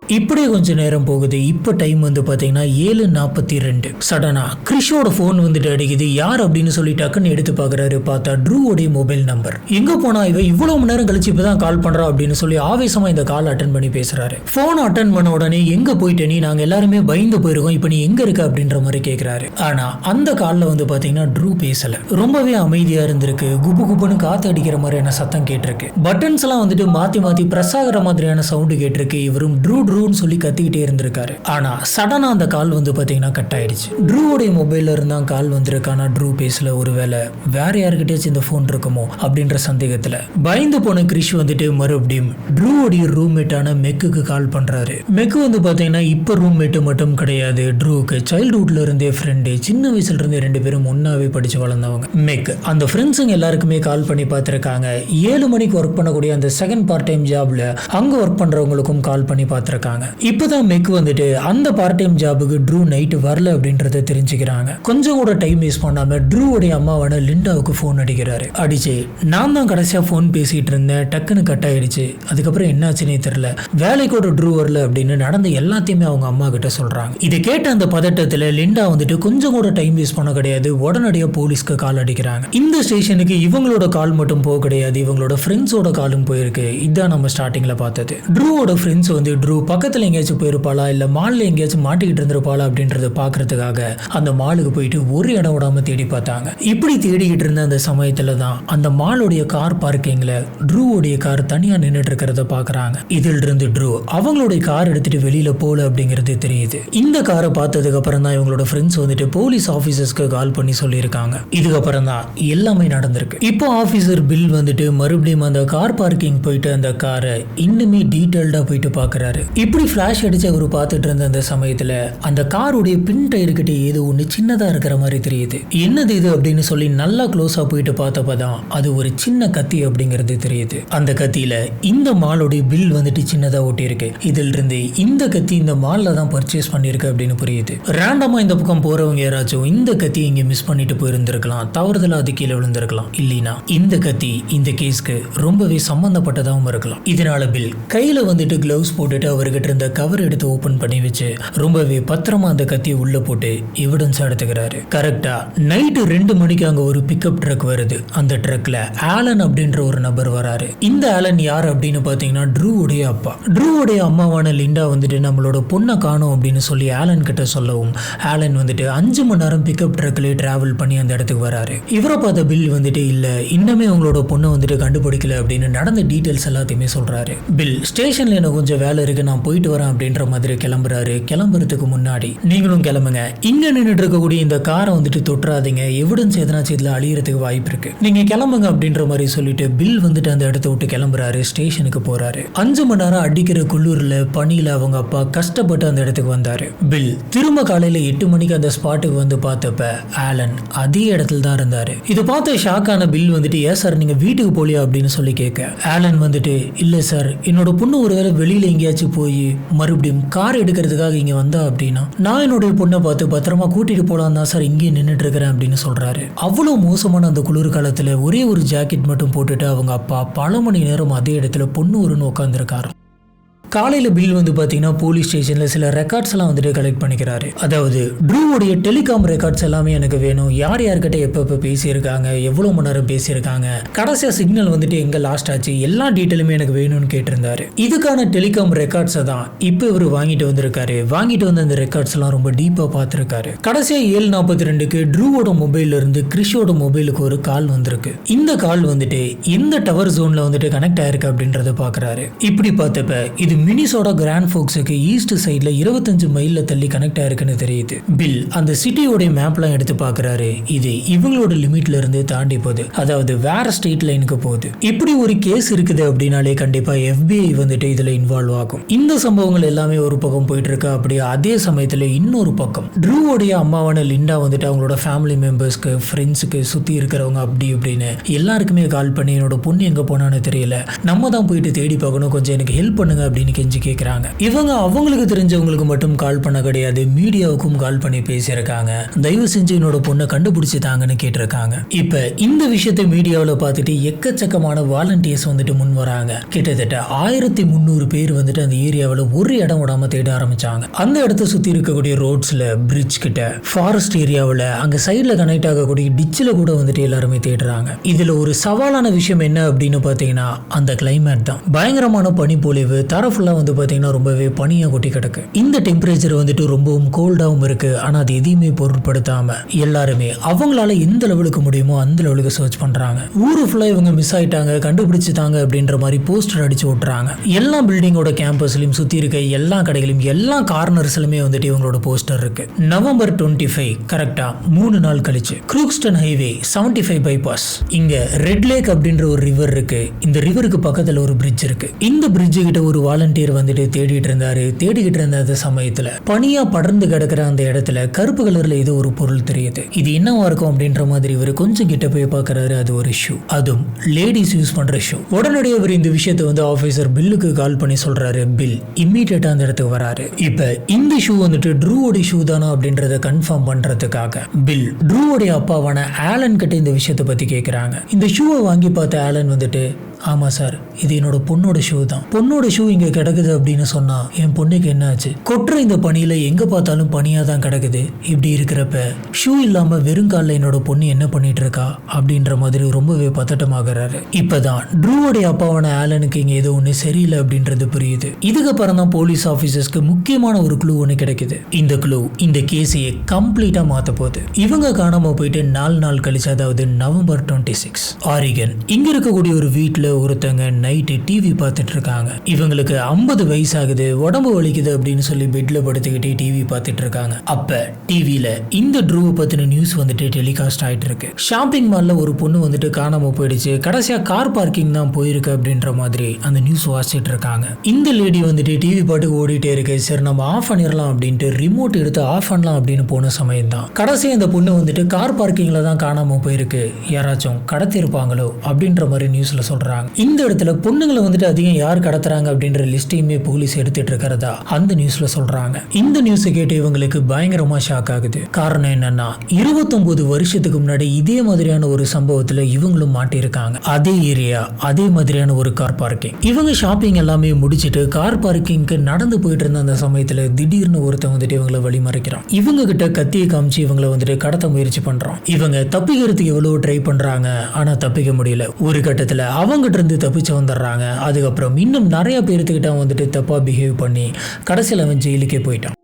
இப்படியே கொஞ்சம் நேரம் போகுது. இப்போ டைம் வந்து பார்த்தீங்கன்னா 7:42. சடனா கிரிஷோட ஃபோன் வந்துட்டு அடிக்குது. யார் அப்படின்னு சொல்லி டக்குன்னு எடுத்து பார்க்குறாரு. பார்த்தா ட்ரூவோடைய மொபைல் நம்பர். எங்கே போனா இவ இவ்வளோ மணி நேரம் கழிச்சு இப்போ தான் கால் பண்ணுறா அப்படின்னு சொல்லி ஆவேசமாக இந்த கால் அட்டன் பண்ணி பேசுறாரு. ஃபோன் அட்டன் பண்ண உடனே எங்கே போயிட்ட நீ, நாங்கள் எல்லாருமே பயந்து போயிருக்கோம், இப்போ நீ எங்கே இருக்க அப்படின்ற மாதிரி கேட்குறாரு. ஆனால் அந்த காலில் வந்து பார்த்தீங்கன்னா ட்ரூ பேசலை, ரொம்பவே அமைதியாக இருந்திருக்கு. குப்பு குப்புன்னு காற்று அடிக்கிற மாதிரியான சத்தம் கேட்டிருக்கு. பட்டன்ஸ் எல்லாம் வந்துட்டு மாற்றி மாற்றி ப்ரெஸ் ஆகிற மாதிரியான சவுண்டு கேட்டிருக்கு. இவரும் ட்ரூ சொல்லி கத்திக்கிட்டே இருந்திருக்காரு. ஆனா சடனா அந்த கால் வந்து பாத்தீங்கன்னா கட் ஆயிடுச்சு. ட்ரூவோடைய மொபைல்ல இருந்தா கால் வந்திருக்கு. ஆனா ட்ரூ பேசல. ஒருவேளை வேற யாருக்கிட்டயாச்சும் இந்த போன் இருக்குமோ அப்படின்ற சந்தேகத்துல பயந்து போன கிரிஷ் வந்துட்டு மறுபடியும் ட்ரூவோடைய ரூம்மேட்டான மெக்குக்கு கால் பண்றாரு. மெக்கு வந்து பாத்தீங்கன்னா இப்ப ரூம்மேட்டு மட்டும் கிடையாது, ட்ரூவுக்கு சைல்ட்ஹுட்ல இருந்தே ஃப்ரெண்டு, சின்ன வயசுல இருந்தே 2 பேரும் ஒன்னாவே படிச்சு வளர்ந்தவங்க. மெக் அந்த ஃப்ரெண்ட்ஸுங்க எல்லாருக்குமே கால் பண்ணி பார்த்திருக்காங்க. 7 மணிக்கு ஒர்க் பண்ணக்கூடிய அந்த செகண்ட் பார்ட் டைம் ஜாப்ல அங்க ஒர்க் பண்றவங்களுக்கும் கால் பண்ணி பார்த்திருக்காங்க. இருக்காங்க. இப்பதான் மெக் வந்துட்டு அந்த பார்ட் டைம் ஜாபுக்கு ட்ரூ நைட்டு வரல அப்படின்றத தெரிஞ்சுக்கிறாங்க. கொஞ்சம் கூட டைம் வேஸ்ட் பண்ணாம ட்ரூவோடைய அம்மாவான லிண்டாவுக்கு ஃபோன் அடிக்கிறாரு. அடிச்சு நான் தான் கடைசியா ஃபோன் பேசிட்டு இருந்தேன், டக்குன்னு கட் ஆயிடுச்சு, அதுக்கப்புறம் என்னாச்சுன்னே தெரியல, வேலைக்கோட ட்ரூ வரல அப்படின்னு நடந்த எல்லாத்தையுமே அவங்க அம்மா கிட்ட சொல்றாங்க. இதை கேட்ட அந்த பதட்டத்துல லிண்டா வந்துட்டு கொஞ்சம் கூட டைம் வேஸ்ட் பண்ண கிடையாது, உடனடியாக போலீஸ்க்கு கால் அடிக்கிறாங்க. இந்த ஸ்டேஷனுக்கு இவங்களோட கால் மட்டும் போக கிடையாது, இவங்களோட ஃப்ரெண்ட்ஸோட காலும் போயிருக்கு. இதுதான் நம்ம ஸ்டார்டிங்ல பார்த்தது. ட்ரூவோட ஃப்ரெண்ட்ஸ் வந்து ட்ரூ பக்கத்துல எங்கேயாச்சும் போயிருப்பாளா இல்ல மால்ல எங்கேயாச்சும் மாட்டிக்கிட்டு இருந்திருப்பாளா அப்படின்றத பாக்குறதுக்காக அந்த மாலுக்கு போயிட்டு ஒரு இடம் விடாம தேடி பார்த்தாங்க. இப்படி தேடிக்கிட்டு இருந்த அந்த சமயத்துல தான் அந்த மாலுடைய கார் பார்க்கிங்ல ட்ரூவோடைய கார் தனியா நின்றுட்டு இருக்கிறத பாக்குறாங்க. இதில் இருந்து ட்ரூ அவங்களுடைய கார் எடுத்துட்டு வெளியில போல அப்படிங்கிறது தெரியுது. இந்த காரை பார்த்ததுக்கு அப்புறம் தான் இவங்களோட ஃப்ரெண்ட்ஸ் வந்துட்டு போலீஸ் ஆபீசர்ஸ்க்கு கால் பண்ணி சொல்லியிருக்காங்க. இதுக்கப்புறம் தான் எல்லாமே நடந்திருக்கு. இப்போ ஆபீசர் பில் வந்துட்டு மறுபடியும் அந்த கார் பார்க்கிங் போயிட்டு அந்த காரை இன்னுமே டீடைல்டா போயிட்டு பாக்குறாரு. இப்படி பிளாஷ் அடிச்சு அவர் பார்த்துட்டு இருந்த அந்த சமயத்துல அந்த காருடைய பின் டயர்கிட்ட ஏதோ ஒண்ணு சின்னதா இருக்கிற மாதிரி தெரியுது. என்னது இது அப்படின்னு சொல்லி நல்லா க்ளோஸா போயிட்டு பார்த்தப்பதான் அது ஒரு சின்ன கத்தி அப்படிங்கிறது தெரியுது. அந்த கத்தியில இந்த மாலோடைய பில் வந்துட்டு சின்னதா ஒட்டி இருக்கு. இதில் இருந்து இந்த கத்தி இந்த மால்ல தான் பர்ச்சேஸ் பண்ணிருக்கு அப்படின்னு புரியுது. ரேண்டமா இந்த பக்கம் போறவங்க யாராச்சும் இந்த கத்தி இங்க மிஸ் பண்ணிட்டு போயிருந்திருக்கலாம், தவறுதலா அது கீழே விழுந்திருக்கலாம், இல்லைனா இந்த கத்தி இந்த கேஸ்க்கு ரொம்பவே சம்பந்தப்பட்டதாகவும் இருக்கலாம். இதனால பில் கையில வந்துட்டு கிளவுஸ் போட்டுட்டு அவர்கிட்ட இருந்த கவர் எடுத்து ஓபன் பண்ணி வச்சு ரொம்பவே பத்திரமா அந்த கத்தியை உள்ள போட்டு எவிடன்ஸ் எடுத்துக்கிறாரு. கரெக்டா நைட்டு 2 மணிக்கு அங்க ஒரு பிக்கப் ட்ரக் வருது. அந்த ட்ரக்ல ஆலன் அப்படின்ற ஒரு நபர் வராரு. இந்த ஆலன் யார் அப்படின்னு பாத்தீங்கன்னா ட்ரூவுடைய அப்பா. ட்ரூவுடைய அம்மாவான லிண்டா வந்துட்டு நம்மளோட பொண்ணை காணோம் அப்படின்னு சொல்லி ஆலன் கிட்ட சொல்லவும் ஆலன் வந்துட்டு 5 மணி நேரம் பிக்கப் ட்ரக்ல டிராவல் பண்ணி அந்த இடத்துக்கு வராரு. இவரை பார்த்த பில் வந்துட்டு இல்ல இன்னமே உங்களோட பொண்ணை வந்துட்டு கண்டுபிடிக்கல அப்படின்னு நடந்த டீடைல்ஸ் எல்லாத்தையுமே சொல்றாரு. பில் ஸ்டேஷன்ல எனக்கு கொஞ்சம் வேலை இருக்கு, நான் போயிட்டு வரேன் அப்படின்ற மாதிரி கிளம்புறாரு. கிளம்புறதுக்கு முன்னாடி நீங்களும் கிளம்புங்க, இங்க நின்றுட்டு இருக்கக்கூடிய இந்த காரை வந்துட்டு தொட்டுறாதீங்க, எவிடன்ஸ் எதனாச்சும் இதுல அழியறதுக்கு வாய்ப்பு இருக்கு, நீங்க கிளம்புங்க அப்படின்ற மாதிரி சொல்லிட்டு பில் வந்துட்டு அந்த இடத்த விட்டு கிளம்புறாரு. ஸ்டேஷனுக்கு போறாரு. 5 மணி நேரம் அடிக்கிற குளிர்ல பனியில அவங்க அப்பா கஷ்டப்பட்டு அந்த இடத்துக்கு வந்தாரு. பில் திரும்ப காலையில 8 மணிக்கு அந்த ஸ்பாட்டுக்கு வந்து பார்த்தப்ப ஆலன் அதே இடத்துல தான் இருந்தாரு. இதை பார்த்து ஷாக்கான பில் வந்துட்டு ஏன் சார் நீங்க வீட்டுக்கு போலியா அப்படின்னு சொல்லி கேட்க ஆலன் வந்துட்டு இல்ல சார் என்னோட பொண்ணு ஒருவேளை வெளியில எங்கேயாச்சும் போய் மறுபடியும் கார் எடுக்கிறதுக்காக இங்க வந்தா அப்படின்னா நான் என்னுடைய பொண்ணை பார்த்து பத்திரமா கூட்டிட்டு போலாம் தான் சார் இங்கே நின்றுட்டு இருக்கிறேன் அப்படின்னு சொல்றாரு. அவ்வளவு மோசமான அந்த குளிர் காலத்துல ஒரே ஒரு ஜாக்கெட் மட்டும் போட்டுட்டு அவங்க அப்பா பல மணி நேரம் அதே இடத்துல பொண்ணு ஒருன்னு உட்காந்துருக்காரு. காலையில் பில் வந்து பார்த்தீங்கன்னா போலீஸ் ஸ்டேஷனில் சில ரெக்கார்ட்ஸ் எல்லாம் வந்துட்டு கலெக்ட் பண்ணிக்கிறாரு. அதாவது ட்ரூவுடைய டெலிகாம் ரெக்கார்ட்ஸ் எல்லாமே எனக்கு வேணும், யார் யார்கிட்ட எப்போ பேசியிருக்காங்க, எவ்வளோ மணி நேரம் பேசியிருக்காங்க, கடைசியாக சிக்னல் வந்துட்டு எங்கே லாஸ்ட் ஆச்சு, எல்லா டீட்டெயிலுமே எனக்கு வேணும்னு கேட்டிருந்தாரு. இதுக்கான டெலிகாம் ரெக்கார்ட்ஸை தான் இப்போ இவர் வாங்கிட்டு வந்திருக்காரு. வாங்கிட்டு வந்து அந்த ரெக்கார்ட்ஸ் எல்லாம் ரொம்ப டீப்பாக பார்த்துருக்காரு. கடைசியாக 7:42க்கு ட்ரூவோட மொபைல்ல இருந்து கிறிஷோட மொபைலுக்கு ஒரு கால் வந்திருக்கு. இந்த கால் வந்துட்டு எந்த டவர் ஜோன்ல வந்துட்டு கனெக்ட் ஆயிருக்கு அப்படின்றத பார்க்குறாரு. இப்படி பார்த்தப்ப இது மினிசோடா கிராண்ட் ஃபோக்ஸுக்கு ஈஸ்ட் சைட்ல 25 மைல்ல தள்ளி கனெக்ட் ஆயிருக்குன்னு தெரியுது. பில் அந்த சிட்டியோட மேப்லாம் எடுத்து பார்க்கறாரு. இது இவங்களோட லிமிட்ல இருந்து தாண்டி போகுது, அதாவது வேற ஸ்டேட் லைனுக்கு போகுது. இப்படி ஒரு கேஸ் இருக்குது அப்படின்னாலே கண்டிப்பா FBI வந்துட்டு இதுல இன்வால்வ் ஆகும். இந்த சம்பவங்கள் எல்லாமே ஒரு பக்கம் போயிட்டு இருக்கு. அப்படியே அதே சமயத்துல இன்னொரு பக்கம் ட்ரூவோடைய அம்மாவான லிண்டா வந்துட்டு அவங்களோட ஃபேமிலி மெம்பர்ஸ்க்கு ஃப்ரெண்ட்ஸுக்கு சுத்தி இருக்கிறவங்க அப்படி இப்படின்னு எல்லாருக்குமே கால் பண்ணி என்னோட பொண்ணு எங்க போனான்னு தெரியல, நம்ம தான் போயிட்டு தேடி பார்க்கணும், கொஞ்சம் எனக்கு ஹெல்ப் பண்ணுங்க அப்படின்னு கெஞ்சி கேட்குறாங்க. இவங்க அவங்களுக்கு தெரிஞ்சவங்களுக்கு மட்டும் கால் பண்ண கிடையாது, மீடியாவுக்கும் கால் பண்ணி பேசியிருக்காங்க. தயவு செஞ்சு என்னோட பொண்ணை கண்டுபிடிச்சு தாங்கன்னு கேட்டிருக்காங்க. இப்ப இந்த விஷயத்தை மீடியாவில் பார்த்துட்டு எக்கச்சக்கமான வாலண்டியர்ஸ் வந்துட்டு முன் வராங்க. கிட்டத்தட்ட 1300 பேர் வந்துட்டு அந்த ஏரியாவில் ஒரு இடம் விடாம தேட ஆரம்பிச்சாங்க. அந்த இடத்த சுத்தி இருக்கக்கூடிய ரோட்ஸ்ல, பிரிட்ஜ் கிட்ட, ஃபாரஸ்ட் ஏரியாவில், அங்க சைட்ல கனெக்ட் ஆகக்கூடிய டிச்சில் கூட வந்துட்டு எல்லாருமே தேடுறாங்க. இதுல ஒரு சவாலான விஷயம் என்ன அப்படின்னு பாத்தீங்கன்னா அந்த கிளைமேட் தான். பயங்கரமான பனிப்பொழிவு, தர ஃபுல்லா வந்து பாத்தீங்கன்னா ரொம்பவே பனியா கொட்டி கிடக்கு. இந்த டெம்பரேச்சர் வந்துட்டு ரொம்பவும் கோல்டாவும் இருக்கு. ஆனா அது எதையுமே பொருட்படுத்தாம எல்லாருமே அவங்களால எந்த லெவலுக்கு முடியுமோ அந்த லெவலுக்கு சர்ச் பண்றாங்க. ஊரு ஃபுல்லா இவங்க மிஸ் ஆயிட்டாங்க, கண்டுபிடிச்சுட்டாங்க அப்படின்ற மாதிரி போஸ்டர் அடிச்சு ஓட்டுறாங்க. எல்லா பில்டிங்கோட கேம்பஸ்லயும் சுத்தி இருக்க எல்லா கடைகளையும் எல்லா கார்னர்ஸ்லயுமே வந்துட்டு இவங்களோட போஸ்டர் இருக்கு. நவம்பர் 25 கரெக்டா 3 நாள் கழிச்சு க்ரூக்ஸ்டன் ஹைவே 75 பைபாஸ் இங்க ரெட் லேக் அப்படின்ற ஒரு ரிவர் இருக்கு. இந்த ரிவருக்கு பக்கத்துல ஒரு பிரிட்ஜ் இருக்கு. இந்த பிரிட்ஜ் கிட்ட ஒரு வாலண்டியர் வாலண்டியர் வந்துட்டு தேடிக்கிட்டு இருந்த அந்த சமயத்துல பனியா படர்ந்து கிடக்கிற அந்த இடத்துல கருப்பு கலர்ல ஏதோ ஒரு பொருள் தெரியுது. இது என்னவா இருக்கும் அப்படின்ற மாதிரி இவர் கொஞ்சம் கிட்ட போய் பார்க்கறாரு. அது ஒரு ஷூ, அதுவும் லேடிஸ் யூஸ் பண்ற ஷூ. உடனடியே இவர் இந்த விஷயத்தை வந்து ஆபீசர் பில்லுக்கு கால் பண்ணி சொல்றாரு. பில் இம்மீடியட்டா அந்த இடத்துக்கு வராரு. இப்ப இந்த ஷூ வந்துட்டு ட்ரூவோட ஷூ தானா அப்படின்றத கன்ஃபார்ம் பண்றதுக்காக பில் ட்ரூவோடைய அப்பாவான ஆலன் கிட்ட இந்த விஷயத்தை பத்தி கேட்கிறாங்க. இந்த ஷூவை வாங்கி பார்த்த ஆலன் வந்துட்டு, ஆமா சார், இது என்னோட பொண்ணோட ஷூ தான். பொண்ணோட ஷூ இங்க கிடக்குது அப்படின்னு சொன்னா என் பொண்ணுக்கு என்ன ஆச்சு? கொட்டுற இந்த பனியில எங்க பார்த்தாலும் பனியா தான் கிடக்குது. இப்படி இருக்கிறப்ப ஷூ இல்லாம வெறுங்கால என்னோட பொண்ணு என்ன பண்ணிட்டு இருக்கா அப்படின்ற மாதிரி ரொம்பவே பதட்டமாகறாரு. இப்பதான் ட்ரூவோடைய அப்பாவான ஆலனுக்கு இங்க ஏதோ ஒண்ணு சரியில்லை அப்படின்றது புரியுது. இதுக்கப்புறம் தான் போலீஸ் ஆபீசர்ஸ்க்கு முக்கியமான ஒரு க்ளூ ஒண்ணு கிடைக்குது. இந்த க்ளூ இந்த கேஸையே கம்ப்ளீட்டா மாத்த போகுது. இவங்க காணாம போயிட்டு 4 நாள் கழிச்சு, அதாவது நவம்பர் 26, ஆரிகன் இங்க இருக்கக்கூடிய ஒரு வீட்டுல ஒருத்தங்க நைட்டு டிவி பார்த்துட்டு இருக்காங்க. இவங்களுக்கு 50 வயசு ஆகுது, உடம்பு வலிக்குது அப்படின்னு சொல்லி பெட்ல படுத்துக்கிட்டே டிவி பார்த்துட்டு இருக்காங்க. அப்ப டிவில இந்த ட்ரூவை பத்தின நியூஸ் வந்துட்டு டெலிகாஸ்ட் ஆயிட்டு இருக்கு. ஷாப்பிங் மால்ல ஒரு பொண்ணு வந்துட்டு காணாம போயிடுச்சு, கடைசியா கார் பார்க்கிங் தான் போயிருக்கு அப்படின்ற மாதிரி அந்த நியூஸ் வாசிச்சுட்டு இருக்காங்க. இந்த லேடி வந்துட்டு டிவி பாட்டுக்கு ஓடிட்டே இருக்கு. சரி நம்ம ஆஃப் பண்ணிடலாம் அப்படின்ட்டு ரிமோட் எடுத்து ஆஃப் பண்ணலாம் அப்படின்னு போன சமயம் தான் கடைசியா இந்த பொண்ணு வந்துட்டு கார் பார்க்கிங்ல தான் காணாம போயிருக்கு, யாராச்சும் கடத்தி இருப்பாங்களோ அப்படின்ற மாதிரி நியூஸ்ல சொல்றாங்க. இந்த இடத்துல பொண்ணுங்களை வந்துட்டு அதிகம் யார் கடத்துறாங்க அப்படின்ற லிஸ்டையுமே போலீஸ் எடுத்துட்டு இருக்கிறதா அந்த நியூஸ்ல சொல்றாங்க. இந்த நியூஸ் கேட்டு இவங்களுக்கு பயங்கரமா ஷாக் ஆகுது. காரணம் என்னன்னா 29 வருஷத்துக்கு முன்னாடி இதே மாதிரியான ஒரு சம்பவத்துல இவங்களும் மாட்டிருக்காங்க. அதே ஏரியா, அதே மாதிரியான ஒரு கார் பார்க்கிங். இவங்க ஷாப்பிங் எல்லாமே முடிச்சிட்டு கார் பார்க்கிங்க்கு நடந்து போயிட்டு இருந்த அந்த சமயத்துல திடீர்னு ஒருத்தன் வந்துட்டு இவங்களை வழிமறைக்கிறான். இவங்க கிட்ட கத்தியை காமிச்சு இவங்களை வந்துட்டு கடத்த முயற்சி பண்றான். இவங்க தப்பிக்கிறதுக்கு எவ்வளவு ட்ரை பண்றாங்க, ஆனா தப்பிக்க முடியல. ஒரு கட்டத்துல அவங்க இருந்து தப்பிச்சு வந்துடுறாங்க. அதுக்கப்புறம் இன்னும் நிறைய பேர்த்துக்கிட்ட வந்துட்டு தப்பா பிஹேவ் பண்ணி கடைசியில் அவன் ஜெயிலுக்கே போயிட்டான்.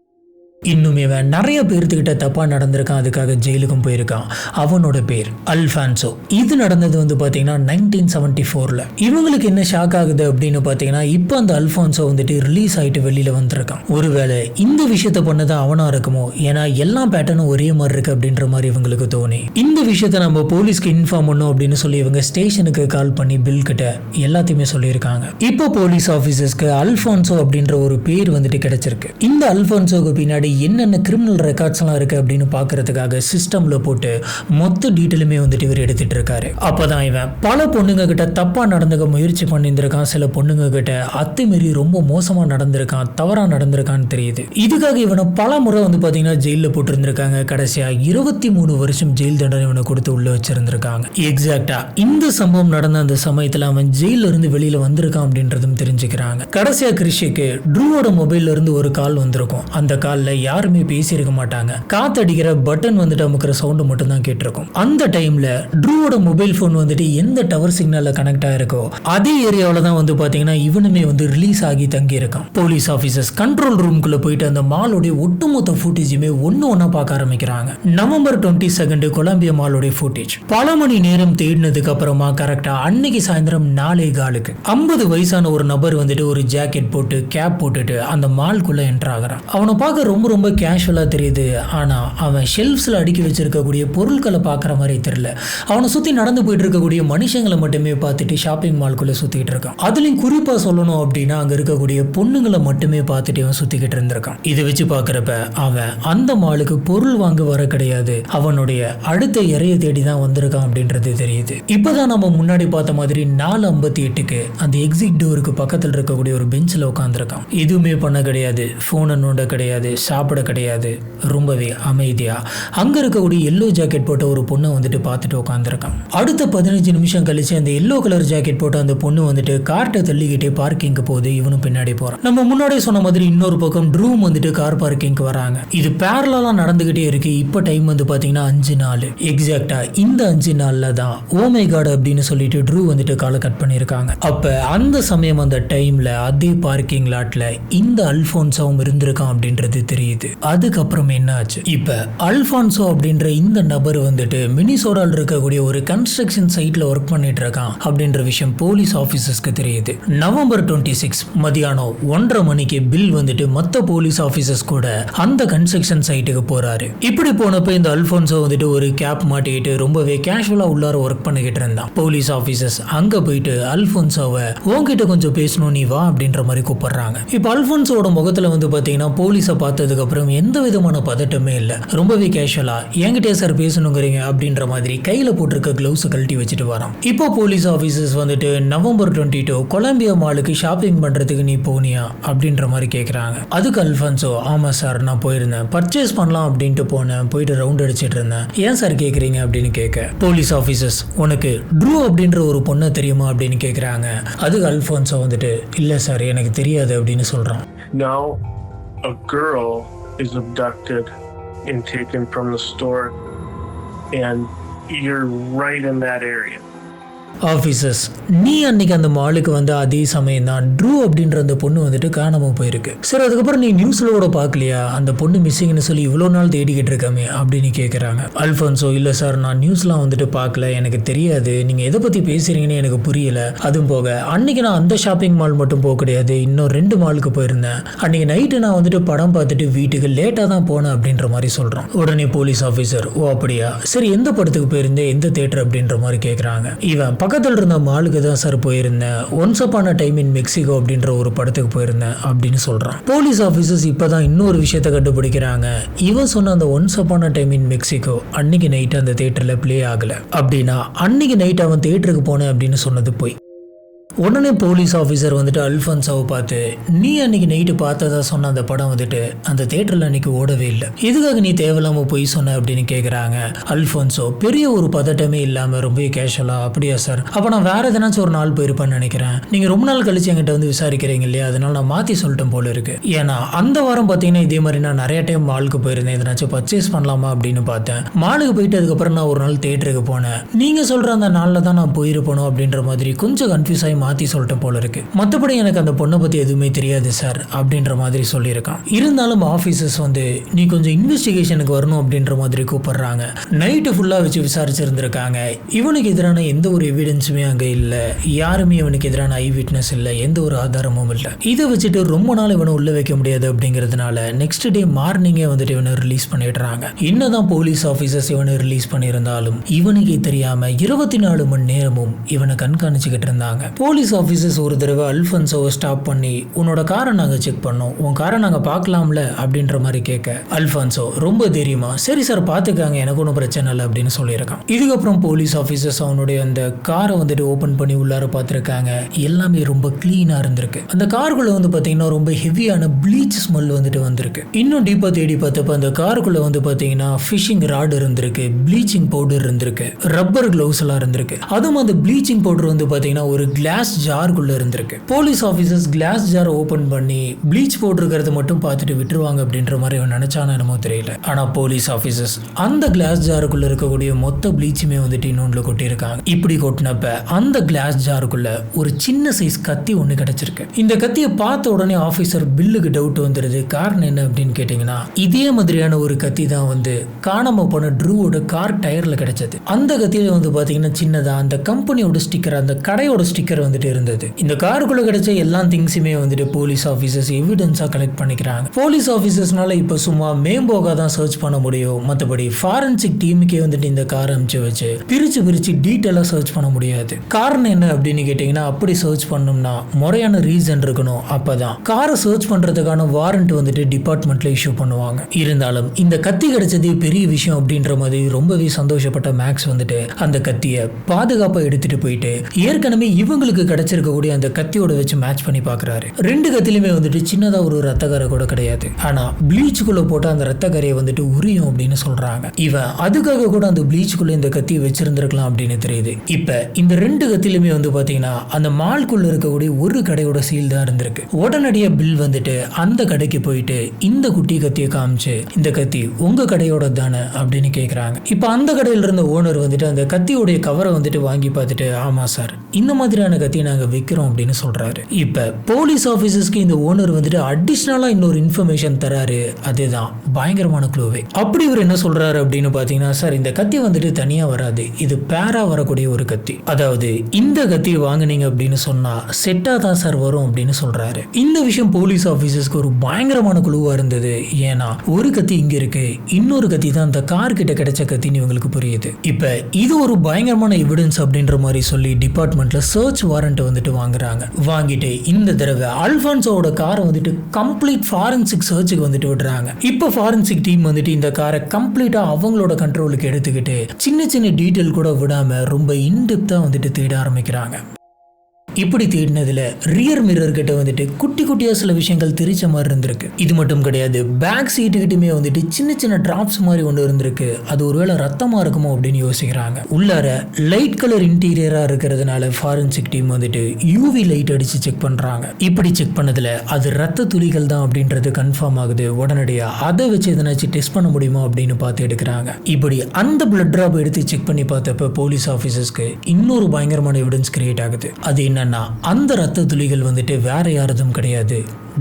இன்னும் இவன் நிறைய பேர்த்துக்கிட்ட தப்பா நடந்திருக்கான், அதுக்காக ஜெயிலுக்கும் போயிருக்கான். அவனோட பேர் அல்ஃபான்சோ. இது நடந்தது வந்து பாத்தீங்கன்னா 1974. இவங்களுக்கு என்ன ஷாக் ஆகுது அப்படின்னு பாத்தீங்கன்னா, இப்போ அந்த அல்ஃபான்சோ வந்துட்டு ரிலீஸ் ஆயிட்டு வெளியில வந்திருக்கான். ஒருவேளை இந்த விஷயத்த பண்ணது அவனா இருக்குமோ, ஏன்னா எல்லா பேட்டர்னும் ஒரே மாதிரி இருக்கு அப்படின்ற மாதிரி இவங்களுக்கு தோணி இந்த விஷயத்த நம்ம போலீஸ்க்கு இன்ஃபார்ம் பண்ணும் அப்படின்னு சொல்லி இவங்க ஸ்டேஷனுக்கு கால் பண்ணி பில் கிட்ட எல்லாத்தையுமே சொல்லியிருக்காங்க. இப்போ போலீஸ் ஆபீசர்ஸ்க்கு அல்ஃபான்சோ அப்படின்ற ஒரு பேர் வந்துட்டு கிடைச்சிருக்கு. இந்த அல்ஃபான்சோக்கு பின்னாடி என்னென்ன கிரிமினல் ரெக்கார்ட்ஸ் எல்லாம் இருக்கு அப்படின்னு பாக்குறதுக்காக சிஸ்டம்ல போட்டு மொத்த டீட்டெயிலுமே வந்துட்டு இவர் எடுத்துட்டு இருக்காரு. அப்பதான் இவன் பல பொண்ணுங்க கிட்ட தப்பா நடந்துக்க முயற்சி பண்ணியிருந்திருக்கான், சில பொண்ணுங்க கிட்ட அத்துமீறி ரொம்ப மோசமா நடந்திருக்கான், தவறா நடந்திருக்கான்னு தெரியுது. இதுக்காக இவனை பல முறை வந்து பாத்தீங்கன்னா ஜெயில போட்டிருந்திருக்காங்க. கடைசியா 23 வருஷம் ஜெயில் தண்டனை இவனை கொடுத்து உள்ள வச்சிருந்திருக்காங்க. எக்ஸாக்டா இந்த சம்பவம் நடந்த அந்த சமயத்துல அவன் ஜெயில இருந்து வெளியில வந்திருக்கான் அப்படின்றதும் தெரிஞ்சுக்கிறாங்க. கடைசியா கிறிஷிக்கு ட்ரூவோட மொபைல்ல இருந்து ஒரு கால் வந்திருக்கும். அந்த கால்ல யாருமே பேசியிருக்க மாட்டாங்க. காத்தடிக்கிற பட்டன் வந்துட்டு அமுக்கிற சவுண்ட் மட்டும் தான் கேட்டிருக்கும். அந்த டைம்ல ட்ரூவோட மொபைல் போன் வந்துட்டு எந்த டவர் சிக்னல்ல கனெக்ட் ஆயிருக்கோ அதே ஏரியாவில தான் வந்து பாத்தீங்கன்னா இவனுமே வந்து ரிலீஸ் ஆகி தங்கி இருக்கான். போலீஸ் ஆபீசர்ஸ் கண்ட்ரோல் ரூம்குள்ள போயிட்டு அந்த மாலோட ஒட்டுமொத்த ஃபுட்டேஜுமே ஒன்னா பார்க்க ஆரம்பிக்கிறாங்க. நவம்பர் 22 கொலம்பியா மாலோட ஃபுட்டேஜ் பல மணி நேரம் தேடினதுக்கு அப்புறமா கரெக்டா அன்னைக்கு சாயந்தரம் 4:15 50 வயசான ஒரு நபர் வந்துட்டு ஒரு ஜாக்கெட் போட்டு கேப் போட்டுட்டு அந்த மால்குள்ள என்டர் ஆகிறான். அவனை பார்க்க ரொம்ப கேஷுவலா தெரியுது. ஆனா அவன் ஷெல்ஃப்ஸ்ல அடுக்கி வச்சிருக்கக்கூடிய பொருட்களை பார்க்குற மாதிரி தெரியல. அவனை சுத்தி நடந்து போயிட்டு இருக்கக்கூடிய மனுஷங்களை மட்டுமே பார்த்துட்டு ஷாப்பிங் மால்குள்ள சுத்திட்டு இருக்கான். அதுலயும் குறிப்பா சொல்லணும் அப்படின்னா அங்க இருக்கக்கூடிய பொண்ணுங்களை மட்டுமே பார்த்துட்டு அவன் சுத்திக்கிட்டு இருந்திருக்கான். இதை வச்சு பார்க்கறப்ப அவன் அந்த மாலுக்கு பொருள் வாங்க வர கிடையாது, அவனுடைய அடுத்த இறைய தேடி தான் வந்திருக்கான் அப்படின்றது தெரியுது. இப்பதான் நம்ம முன்னாடி பார்த்த மாதிரி 4:58 அந்த எக்ஸிட் டோருக்கு பக்கத்தில் இருக்கக்கூடிய ஒரு பெஞ்சில் உட்காந்துருக்கான். எதுவுமே பண்ண கிடையாது, போனை நோண்ட கிடையாது, சாப்பிட கிடையாது, ரொம்பவே அமைதியா அங்க இருக்கக்கூடிய எல்லோ ஜாக்கெட் போட்ட ஒரு பொண்ணை வந்துட்டு பார்த்துட்டு உட்காந்துருக்கான். அடுத்த 15 நிமிஷம் கழிச்சு அந்த எல்லோ கலர் ஜாக்கெட் போட்ட அந்த பொண்ணு வந்துட்டு கார்ட்டை தள்ளிக்கிட்டே பார்க்கிங்க்கு போகுது. இவனும் பின்னாடி போறான். நம்ம முன்னாடி சொன்ன மாதிரி இன்னொரு பக்கம் ட்ரூம் வந்துட்டு கார் பார்க்கிங்க்கு வராங்க. இது பேரலா நடந்துகிட்டே இருக்கு. இப்ப டைம் வந்து பாத்தீங்கன்னா 5 நாள். எக்ஸாக்டா இந்த 5 நாள்ல தான் ஓ மை காட் அப்படின்னு சொல்லிட்டு ட்ரூ வந்துட்டு காலை கட் பண்ணிருக்காங்க. அப்ப அந்த சமயம் அந்த டைம்ல அதே பார்க்கிங் லாட்ல இந்த அல்ஃபோன்ஸாவும் இருந்திருக்கான் அப்படின்றது தெரியுது. தெரியுது. அதுக்கப்புறம் என்ன ஆச்சு? இப்ப அல்ஃபான்சோ அப்படின்ற இந்த நபர் வந்துட்டு மினிசோரால இருக்கக்கூடிய ஒரு கன்ஸ்ட்ரக்ஷன் சைட்ல ஒர்க் பண்ணிட்டு இருக்கான் அப்படின்ற விஷயம் போலீஸ் ஆபீசர்ஸ்க்கு தெரியுது. நவம்பர் 26 மதியானம் 1:30 மணிக்கு பில் வந்துட்டு மத்த போலீஸ் ஆபீசர்ஸ் கூட அந்த கன்ஸ்ட்ரக்ஷன் சைட்டுக்கு போறாரு. இப்படி போனப்ப இந்த அல்ஃபான்சோ வந்துட்டு ஒரு கேப் மாட்டிக்கிட்டு ரொம்பவே கேஷுவலா உள்ளார ஒர்க் பண்ணிக்கிட்டு இருந்தான். போலீஸ் ஆபீசர்ஸ் அங்க போயிட்டு அல்ஃபான்சோவை உன்கிட்ட கொஞ்சம் பேசணும், நீ வா அப்படின்ற மாதிரி கூப்பிடுறாங்க. இப்ப அல்ஃபான்சோட முகத்துல வந்து பாத்தீங்கன்னா போலீஸை பார்த்ததுக்கு அப்புறம் எந்த விதமான பதட்டமே இல்ல. ரொம்பவே கேஷுவலா என்கிட்ட சார் பேசணுங்கிறீங்க அப்படின்ற மாதிரி கையில போட்டிருக்க கிளவுஸ் கழட்டி வச்சுட்டு வரான். இப்போ போலீஸ் ஆபீசர்ஸ் வந்துட்டு நவம்பர் 22 கொலம்பியா மாலுக்கு ஷாப்பிங் பண்றதுக்கு நீ போனியா அப்படின்ற மாதிரி கேட்கறாங்க. அதுக்கு அல்ஃபான்சோ, ஆமா சார் நான் போயிருந்தேன், பர்ச்சேஸ் பண்ணலாம் அப்படின்ட்டு போனேன், போயிட்டு ரவுண்ட் அடிச்சிட்டு இருந்தேன், ஏன் சார் கேட்குறீங்க அப்படின்னு கேட்க போலீஸ் ஆஃபீஸர்ஸ், உனக்கு ட்ரூ அப்படின்ற ஒரு பொண்ணை தெரியுமா அப்படின்னு கேட்குறாங்க. அதுக்கு அல்ஃபான்சோ வந்துட்டு இல்லை சார் எனக்கு தெரியாது அப்படின்னு சொல்கிறான். Now a girl is abducted and taken from the store and you're right in that area. Officers, நீ அன்னைக்கு அந்த மாலுக்கு வந்து அதே சமயம் தான் ட்ரூ அப்படின்ற அந்த பொண்ணு வந்துட்டு காணாமல் போயிருக்கு. சரி அதுக்கப்புறம் நீ நியூஸ்ல கூட பார்க்கலையா, அந்த பொண்ணு மிஸ்ஸிங்னு சொல்லி இவ்வளோ நாள் தேடிக்கிட்டு இருக்காமே அப்படின்னு கேட்குறாங்க. அல்ஃபான்சோ, இல்லை சார் நான் நியூஸ்லாம் வந்துட்டு பார்க்கல, எனக்கு தெரியாது, நீங்கள் எதை பற்றி பேசுறீங்கன்னு எனக்கு புரியல. அதுவும் போக அன்னைக்கு நான் அந்த ஷாப்பிங் மால் மட்டும் போக கிடையாது, இன்னும் 2 மாலுக்கு போயிருந்தேன். அன்னைக்கு நைட்டு நான் வந்துட்டு படம் பார்த்துட்டு வீட்டுக்கு லேட்டாக தான் போனேன் அப்படின்ற மாதிரி சொல்கிறோம். உடனே போலீஸ் ஆஃபீஸர், ஓ அப்படியா, சரி எந்த படத்துக்கு போயிருந்தேன், எந்த தேட்டர் அப்படின்ற மாதிரி கேட்குறாங்க. இவன் பக்கத்தில் இருந்த மாலுக்கு தான் சார் போயிருந்தேன், once upon a time in Mexico அப்படின்ற ஒரு படத்துக்கு போயிருந்தேன் அப்படின்னு சொல்றான். போலீஸ் ஆஃபீஸர்ஸ் இப்பதான் இன்னொரு விஷயத்தை கண்டுபிடிக்கிறாங்க. இவன் சொன்ன அந்த once upon a time in Mexico அன்னைக்கு நைட் அந்த தியேட்டர்ல பிளே ஆகல. அப்படின்னா அன்னைக்கு நைட் அவன் தியேட்டருக்கு போனேன் அப்படின்னு சொன்னது போய். உடனே போலீஸ் ஆஃபீஸர் வந்துட்டு அல்ஃபான்சோவை பார்த்து, நீ அன்னைக்கு நைட்டு பார்த்ததா சொன்ன அந்த படம் வந்துட்டு அந்த தேட்டரில் அன்னைக்கு ஓடவே இல்லை, இதுக்காக நீ தேவையில்லாமல் போய் சொன்ன அப்படின்னு கேட்குறாங்க. அல்ஃபான்சோ பெரிய ஒரு பதட்டமே இல்லாமல் ரொம்ப கேஷுவலா, அப்படியா சார், அப்போ நான் வேற எதனாச்சும் ஒரு நாள் போயிருப்பேன்னு நினைக்கிறேன், நீங்கள் ரொம்ப நாள் கழிச்சு என்கிட்ட வந்து விசாரிக்கிறீங்க இல்லையா, அதனால நான் மாற்றி சொல்லிட்டேன் போல இருக்கு. ஏன்னா அந்த வாரம் பார்த்தீங்கன்னா இதே மாதிரி நான் நிறைய டைம் மாலுக்கு போயிருந்தேன், எதனாச்சும் பர்ச்சேஸ் பண்ணலாமா அப்படின்னு பார்த்தேன், மாலுக்கு போயிட்டு அதுக்கப்புறம் நான் ஒரு நாள் தேட்டருக்கு போனேன், நீங்கள் சொல்கிற அந்த நாளில் தான் நான் போயிருப்பணும் அப்படின்ற மாதிரி கொஞ்சம் கன்ஃபியூஸ் ஆகி மாற்றி சொல்லிட்டு போல இருக்கு. மற்றபடி எனக்கு அந்த பொண்ணை பற்றி எதுவுமே தெரியாது சார் அப்படின்ற மாதிரி சொல்லியிருக்கான். இருந்தாலும் ஆஃபீஸர்ஸ் வந்து நீ கொஞ்சம் இன்வெஸ்டிகேஷனுக்கு வரணும் அப்படின்ற மாதிரி கூப்பிடுறாங்க. நைட்டு ஃபுல்லாக வச்சு விசாரிச்சிருந்திருக்காங்க. இவனுக்கு எதிரான எந்த ஒரு எவிடன்ஸுமே அங்கே இல்லை, யாருமே இவனுக்கு எதிரான ஐ விட்னஸ் இல்லை, எந்த ஒரு ஆதாரமும் இல்லை. இதை வச்சுட்டு ரொம்ப நாள் இவனை உள்ள வைக்க முடியாது அப்படிங்கிறதுனால நெக்ஸ்ட் டே மார்னிங்கே வந்துட்டு இவனை ரிலீஸ் பண்ணிடுறாங்க. என்னதான் போலீஸ் ஆஃபீஸர்ஸ் இவனை ரிலீஸ் பண்ணியிருந்தாலும் இவனுக்கு தெரியாம 24 மணி நேரமும் இவனை கண்காணிச்சுக்கிட்டு இருந்தாங்க. போலீஸ் ஆஃபீஸர்ஸ் ஒரு தடவை அல்ஃபான்சோவை ஸ்டாப் பண்ணி, உன்னோட காரை நாங்கள் செக் பண்ணோம், உன் காரை நாங்கள் பார்க்கலாம்ல அப்படின்ற மாதிரி கேட்க அல்ஃபான்சோ ரொம்ப தைரியமா, சரி சார் பார்த்துக்காங்க, எனக்கு ஒன்றும் பிரச்சனை இல்லை அப்படின்னு சொல்லியிருக்கான். இதுக்கப்புறம் போலீஸ் ஆஃபீஸர்ஸ் அவனுடைய அந்த காரை வந்துட்டு ஓப்பன் பண்ணி உள்ளார பார்த்துருக்காங்க. எல்லாமே ரொம்ப கிளீனாக இருந்திருக்கு. அந்த காருக்குள்ளே வந்து பார்த்தீங்கன்னா ரொம்ப ஹெவியான ப்ளீச் ஸ்மெல் வந்துட்டு வந்திருக்கு. இன்னும் டீப்பாக தேடி பார்த்தப்ப அந்த காருக்குள்ளே வந்து பார்த்தீங்கன்னா ஃபிஷிங் ராட் இருந்திருக்கு, ப்ளீச்சிங் பவுடர் இருந்திருக்கு, ரப்பர் கிளவுஸ் எல்லாம் இருந்திருக்கு. அதுவும் அந்த ப்ளீச்சிங் பவுடர் வந்து பார்த்தீங்கன்னா ஒரு கிளாஸ் ஜார்க்குள்ள இருந்திருக்கு. Police officers glass jar open பண்ணி ப்ளீச் போட்டிருக்கிறத மட்டும் பார்த்துட்டு விட்டுருவாங்க அப்படின்ற மாதிரி அவன் நினைச்சானோ என்னமோ தெரியல. ஆனா போலீஸ் ஆஃபீஸர்ஸ் அந்த கிளாஸ் ஜாருக்குள்ள இருக்கக்கூடிய மொத்த ப்ளீச்சுமே வந்துட்டு இன்னொன்று கொட்டியிருக்காங்க. இப்படி கொட்டினப்ப அந்த கிளாஸ் ஜாருக்குள்ள ஒரு சின்ன சைஸ் கத்தி ஒன்று கிடைச்சிருக்கு. இந்த கத்தியை பார்த்த உடனே ஆஃபீஸர் பில்லுக்கு டவுட் வந்துடுது. காரணம் என்ன அப்படின்னு கேட்டீங்கன்னா, இதே மாதிரியான ஒரு கத்தி தான் வந்து காணாம போன ட்ரூவோட கார் டயர்ல கிடைச்சது. அந்த கத்தியில வந்து பாத்தீங்கன்னா சின்னதா அந்த கம்பெனியோட ஸ்டிக்கர், அந்த கடையோட ஸ்டிக்கர் வந்துட்டு இருந்தது. இந்த காருக்குள்ள கிடைச்ச எல்லா திங்ஸுமே வந்துட்டு போலீஸ் ஆஃபீஸர்ஸ் எவிடன்ஸா கலெக்ட் பண்ணிக்கிறாங்க. போலீஸ் ஆஃபீஸர்ஸ்னால இப்ப சும்மா மேம்போகா தான் சர்ச் பண்ண முடியும், மற்றபடி ஃபாரன்சிக் டீமுக்கே வந்துட்டு இந்த கார் அனுப்பிச்சு வச்சு பிரிச்சு டீட்டெயிலா சர்ச் பண்ண முடியாது. காரணம் என்ன அப்படின்னு கேட்டீங்கன்னா, அப்படி சர்ச் பண்ணோம்னா முறையான ரீசன் இருக்கணும். அப்பதான் காரை சர்ச் பண்றதுக்கான வாரண்ட் வந்துட்டு டிபார்ட்மெண்ட்ல இஷ்யூ பண்ணுவாங்க. இருந்தாலும் இந்த கத்தி கிடைச்சதே பெரிய விஷயம் அப்படின்ற மாதிரி ரொம்பவே சந்தோஷப்பட்ட மேக்ஸ் வந்துட்டு அந்த கத்தியை பாதுகாப்பா எடுத்துட்டு போயிட்டு ஏற்கனவே இவங்களுக்கு கிடைச்சிருக்கக்கூடிய அந்த கத்தியோட வச்சு மேட்ச் பண்ணி பார்க்குறாரு. 2 கத்திலுமே வந்துட்டு சின்னதா ஒரு ரத்தக்கரை கூட கிடையாது. ஆனா ப்ளீச்சுக்குள்ள போட்டு அந்த ரத்தக்கரையை வந்துட்டு உரியும் அப்படின்னு சொல்றாங்க. இவன் அதுக்காக கூட அந்த ப்ளீச்சுக்குள்ள இந்த கத்தியை வச்சிருந்திருக்கலாம் அப்படின்னு தெரியுது. இப்ப இந்த 2 கத்திலுமே வந்து பாத்தீங்கன்னா அந்த மால்குள்ள இருக்கக்கூடிய ஒரு கடையோட சீல் தான் இருந்திருக்கு. உடனடியா பில் வந்துட்டு அந்த கடைக்கு போயிட்டு இந்த குட்டி கத்தியை காமிச்சு, இந்த கத்தி உங்க கடையோட தானே அப்படின்னு கேட்குறாங்க. இப்ப அந்த கடையில இருந்த ஓனர் வந்துட்டு அந்த கத்தியோடைய கவரை வந்துட்டு வாங்கி பார்த்துட்டு, ஆமா சார் இந்த மாதிரியான கத்தியை நாங்கள் விற்கிறோம் அப்படின்னு சொல்கிறாரு. இப்போ போலீஸ் ஆஃபீஸர்ஸ்க்கு இந்த ஓனர் வந்துட்டு அடிஷ்னலாக இன்னொரு இன்ஃபர்மேஷன் தராரு. அதுதான் பயங்கரமான க்ளூவே. அப்படி இவர் என்ன சொல்கிறாரு அப்படின்னு பார்த்தீங்கன்னா, சார் இந்த கத்தி வந்துட்டு தனியாக வராது, இது பேரா வரக்கூடிய ஒரு கத்தி. அதாவது இந்த கத்தியை வாங்கினீங்க அப்படின்னு சொன்னால் செட்டாக தான் சார் வரும் அப்படின்னு சொல்கிறாரு. இந்த விஷயம் போலீஸ் ஆஃபீஸர்ஸ்க்கு ஒரு பயங்கரமான குழுவாக இருந்தது. ஏன்னா ஒரு கத்தி இங்கே இருக்கு, இன்னொரு கத்தி தான் அந்த கார் கிட்ட கிடைச்ச கத்தின்னு இவங்களுக்கு புரியுது. இப்போ இது ஒரு பயங்கரமான எவிடன்ஸ் அப்படின்ற மாதிரி சொல்லி டிபார்ட்மெண்ட்ல சர்ச் வாரண்ட் வந்துட்டு வாங்குறாங்க. வாங்கிட்டு இந்த தடவை அல்ஃபான்சோட காரை வந்துட்டு கம்ப்ளீட் ஃபாரன்சிக் சர்ச்சுக்கு வந்துட்டு விடுறாங்க. இப்போ ஃபாரன்சிக் டீம் வந்துட்டு இந்த காரை கம்ப்ளீட்டா அவங்களோட கண்ட்ரோலுக்கு எடுத்துக்கிட்டு சின்ன சின்ன டீட்டெயில் கூட விடாம ரொம்ப இன்டெப்தா வந்துட்டு தேட ஆரம்பிக்கிறாங்க. இப்படி தேடினதுல ரியர் மிரர் கிட்ட வந்துட்டு குட்டி குட்டியா சில விஷயங்கள் தெரிச்ச மாதிரி இருந்திருக்கு. இது மட்டும் கிடையாது, பேக் சீட்டு கிட்டயுமே வந்துட்டு சின்ன சின்ன டிராப்ஸ் மாதிரி ஒன்று இருந்திருக்கு. அது ஒருவேளை ரத்தமா இருக்குமோ அப்படின்னு யோசிக்கிறாங்க. உள்ளார லைட் கலர் இன்டீரியரா இருக்கிறதுனால ஃபாரன்சிக் டீம் வந்துட்டு யூவி லைட் அடிச்சு செக் பண்றாங்க. இப்படி செக் பண்ணதுல அது ரத்த துளிகள் தான் அப்படின்றது கன்ஃபார்ம் ஆகுது. உடனடியா அதை வச்சு எதனாச்சும் டெஸ்ட் பண்ண முடியுமா அப்படின்னு பார்த்து எடுக்கிறாங்க. இப்படி அந்த பிளட் டிராப் எடுத்து செக் பண்ணி பார்த்தப்ப போலீஸ் ஆஃபீஸர்ஸ்க்கு இன்னொரு பயங்கரமான எவிடன்ஸ் கிரியேட் ஆகுது. அது என்ன, அந்த ரத்த துளிகள் வந்துட்டு வேற யாரதும் கிடையாது,